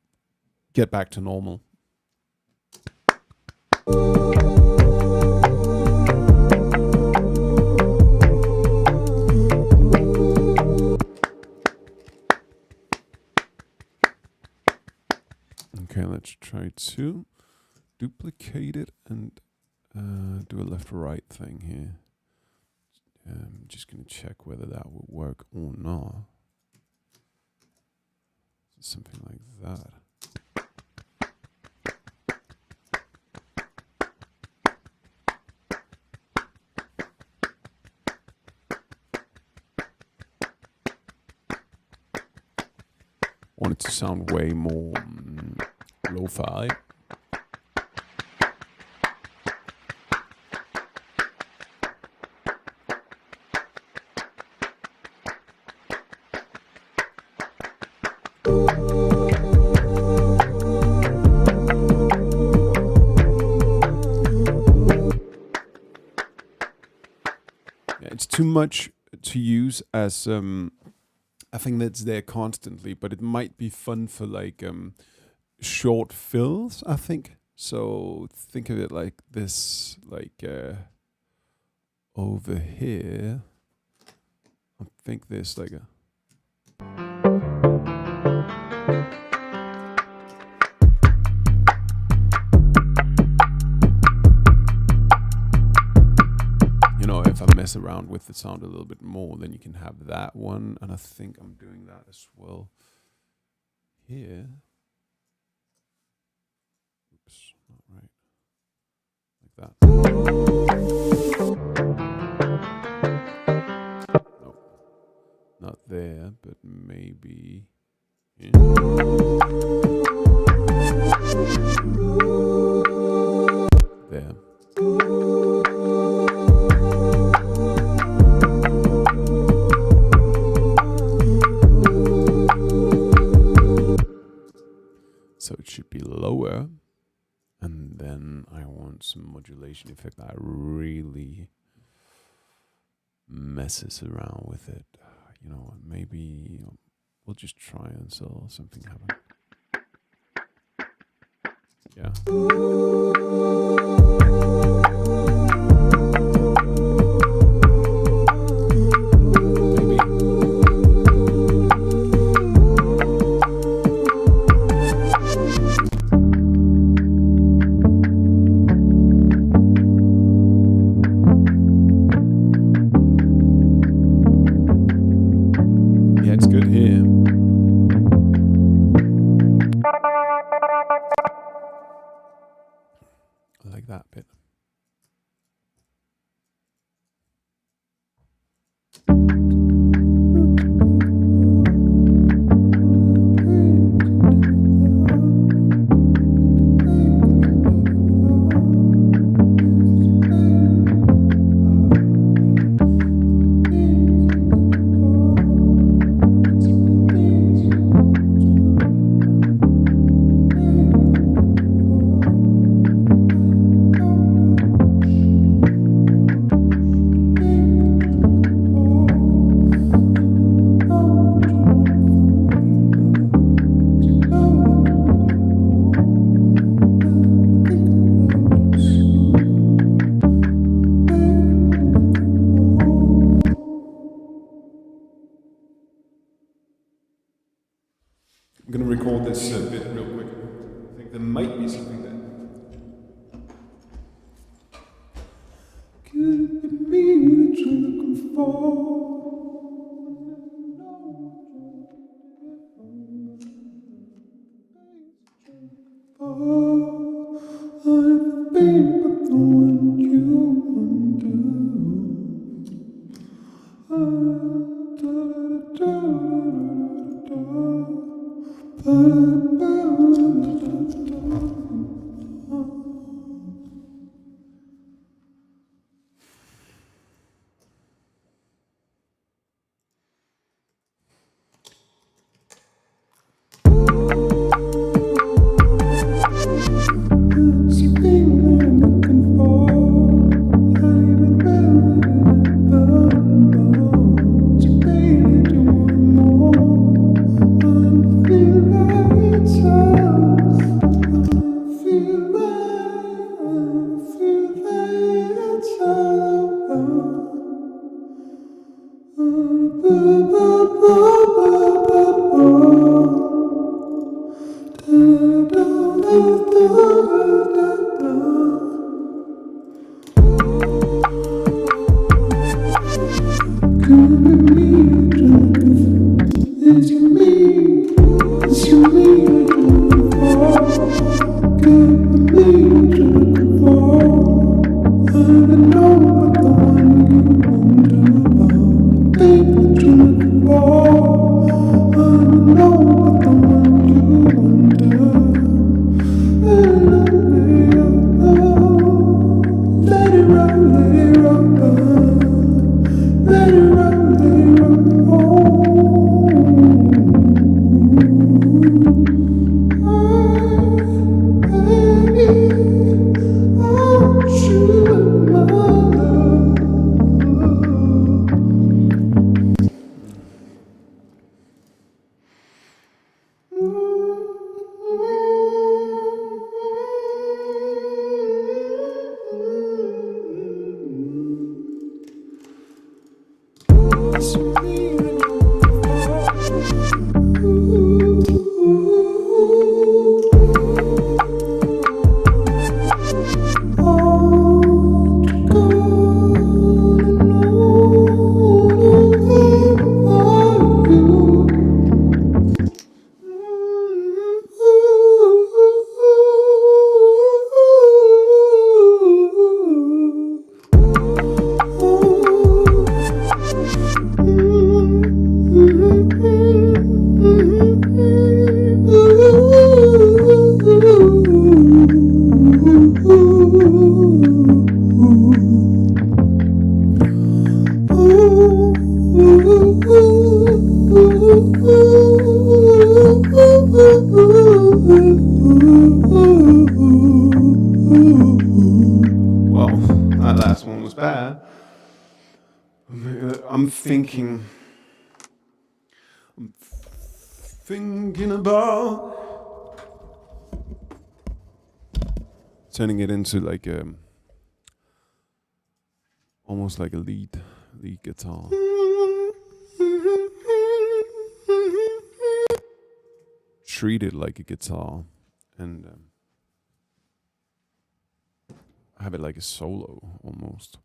get back to normal. Okay, let's try to duplicate it and do a left-right thing here. I'm just going to check whether that will work or not. Something like that. want it to sound way more lo-fi. It's too much to use as I think that's there constantly, but it might be fun for like short fills, I think. So think of it like this, like over here. I think there's like a if I mess around with the sound a little bit more, then you can have that one. And I think I'm doing that as well here. Oops, not right. Like that. Nope. Not there, but maybe here. There. So it should be lower, and then I want some modulation effect that really messes around with it. You know, maybe we'll just try until something happens. Yeah. That bit. I'm going to record this bit real quick. I think there might be something there. Could it be that you're looking for? I've been but the one you know what the Well, that last one was bad. I'm thinking about turning it into like almost like a lead guitar. Treat it like a guitar and have it like a solo almost.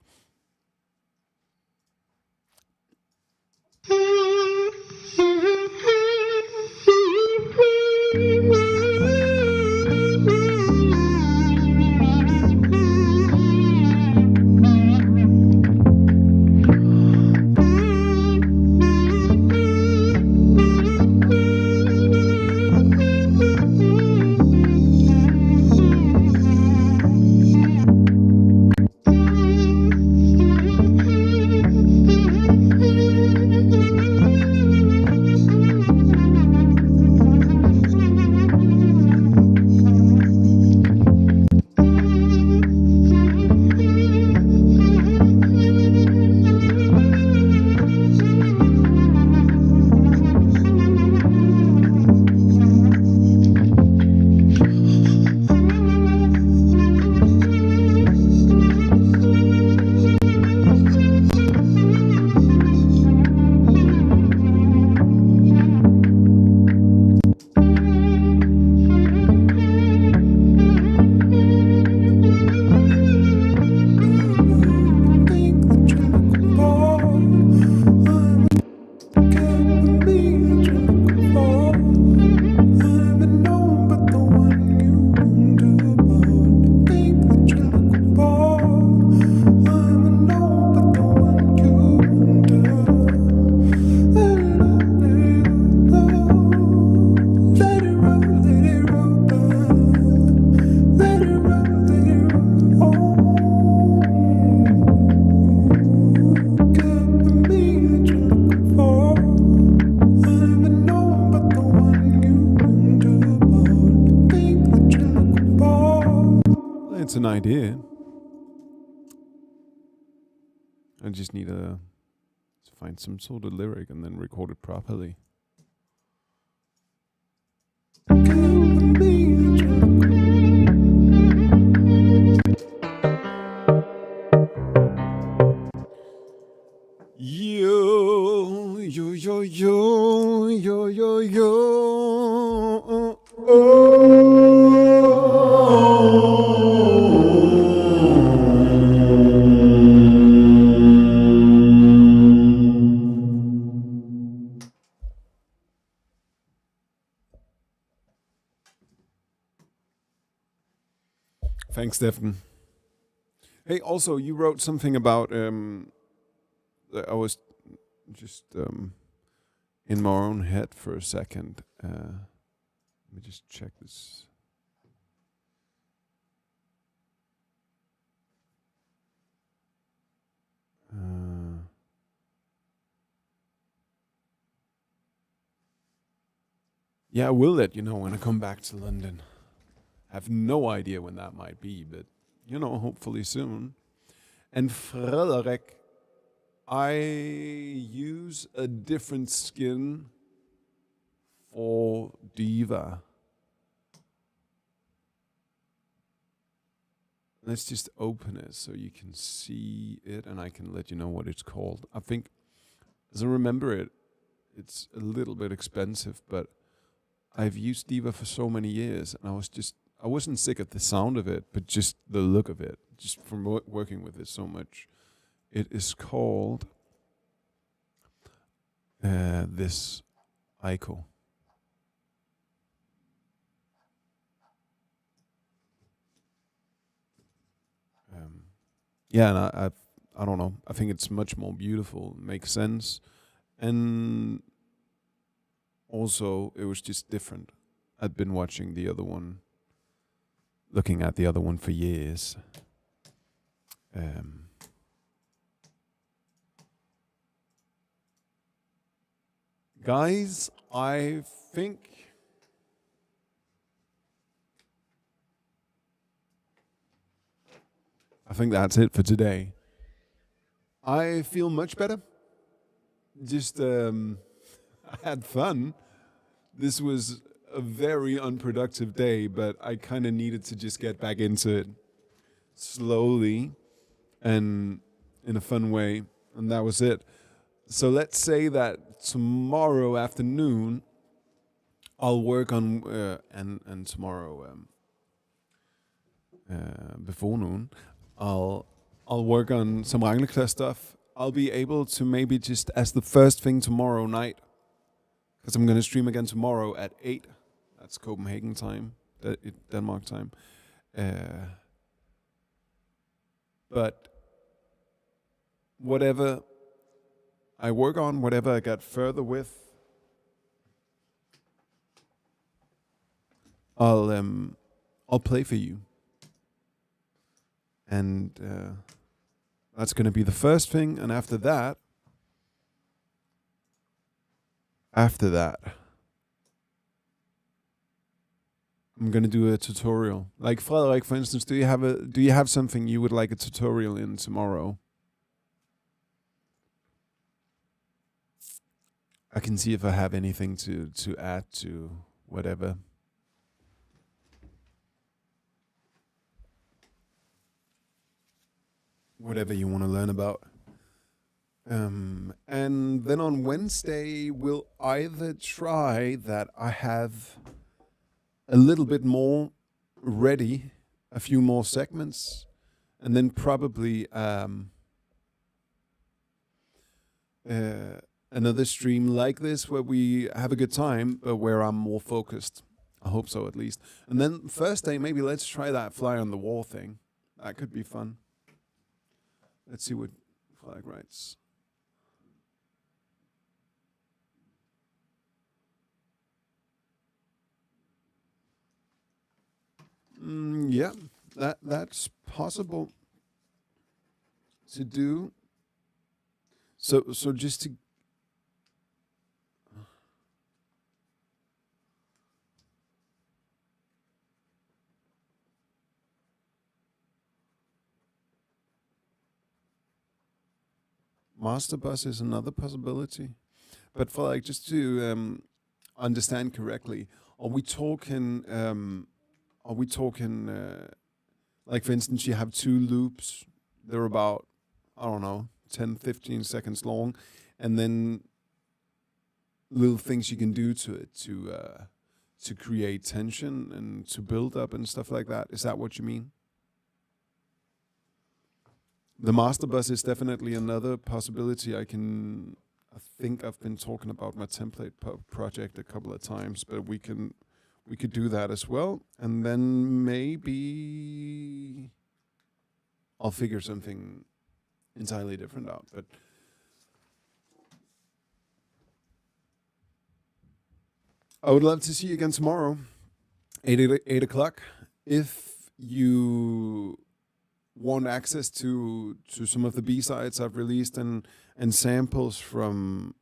It's an idea. I just need to find some sort of lyric and then record it properly. Yo, yo, yo, yo, yo, yo, yo. Thanks, Stefan. Hey, also, you wrote something about I was just in my own head for a second. Let me just check this. Yeah, I will let you know when I come back to London. I have no idea when that might be, but hopefully soon. And Frederick, I use a different skin for Diva. Let's just open it so you can see it and I can let you know what it's called. I think as I remember it, it's a little bit expensive, but I've used Diva for so many years, and I wasn't sick of the sound of it, but just the look of it, just from working with it so much. It is called this Ico. Yeah, and I don't know. I think it's much more beautiful, makes sense, and also it was just different. I'd been watching the other one, looking at the other one for years. Guys, I think that's it for today. I feel much better. Just I had fun. This was a very unproductive day, but I kind of needed to just get back into it slowly and in a fun way, and that was it. So let's say that tomorrow afternoon I'll work on and tomorrow before noon I'll work on some Rangelklær stuff. I'll be able to maybe just as the first thing tomorrow night, because I'm gonna stream again tomorrow at 8. That's Copenhagen time, Denmark time. But whatever I work on, whatever I got further with, I'll play for you, and that's going to be the first thing. And after that, I'm going to do a tutorial. Like Frederik, for instance, do you have something you would like a tutorial in tomorrow? I can see if I have anything to add to whatever. Whatever you want to learn about. And then on Wednesday, we'll either try that I have a little bit more ready, a few more segments, and then probably another stream like this where we have a good time, but where I'm more focused. I hope so, at least. And then Thursday, maybe let's try that fly on the wall thing. That could be fun. Let's see what Flag writes. Yeah, that's possible to do. So just to master bus is another possibility, but for like just to understand correctly, are we talking? Like for instance, you have two loops. They're about, I don't know, 10, 15 seconds long, and then little things you can do to it to create tension and to build up and stuff like that. Is that what you mean? The master bus is definitely another possibility. I think I've been talking about my template project a couple of times, but we could do that as well. And then maybe I'll figure something entirely different out. But I would love to see you again tomorrow, 8 o'clock. If you want access to some of the B-sides I've released and samples from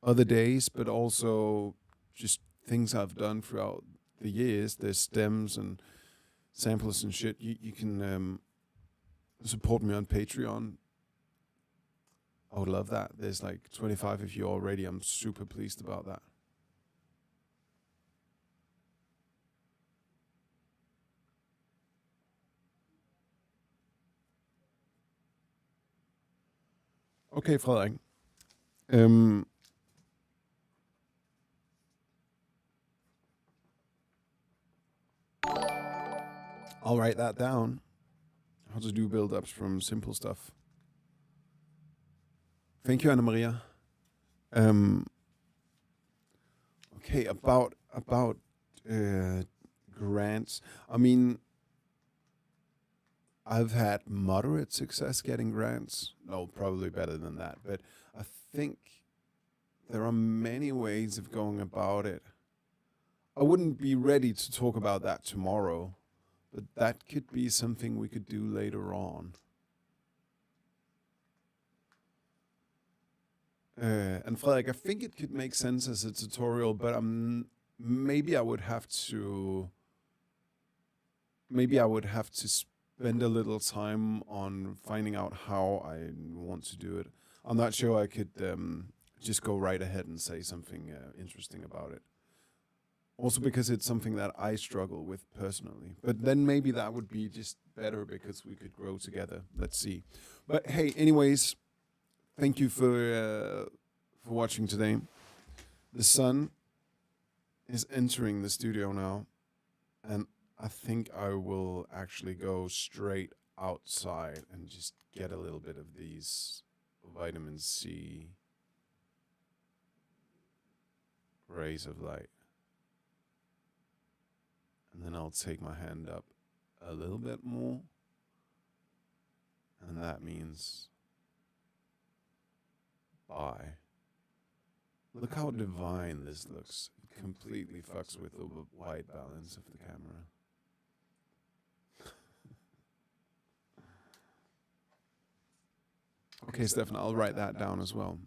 other days, but also just things I've done throughout the years, there's stems and samples and shit, you can support me on Patreon. I would love that. There's like 25 of you already. I'm super pleased about that. Okay, Frederik. Um, I'll write that down. How to do build-ups from simple stuff. Thank you, Anna Maria. Okay, about grants. I mean, I've had moderate success getting grants. No, probably better than that. But I think there are many ways of going about it. I wouldn't be ready to talk about that tomorrow, but that could be something we could do later on. And Fredrik, I think it could make sense as a tutorial, but maybe I would have to spend a little time on finding out how I want to do it. I'm not sure I could just go right ahead and say something interesting about it. Also because it's something that I struggle with personally. But then maybe that would be just better because we could grow together. Let's see. But hey, anyways, thank you for watching today. The sun is entering the studio now, and I think I will actually go straight outside and just get a little bit of these vitamin C rays of light. And then I'll take my hand up a little bit more, and that means bye. Look how divine this looks. It completely fucks with the white balance of the camera. Okay, Stefan, I'll write that down as well.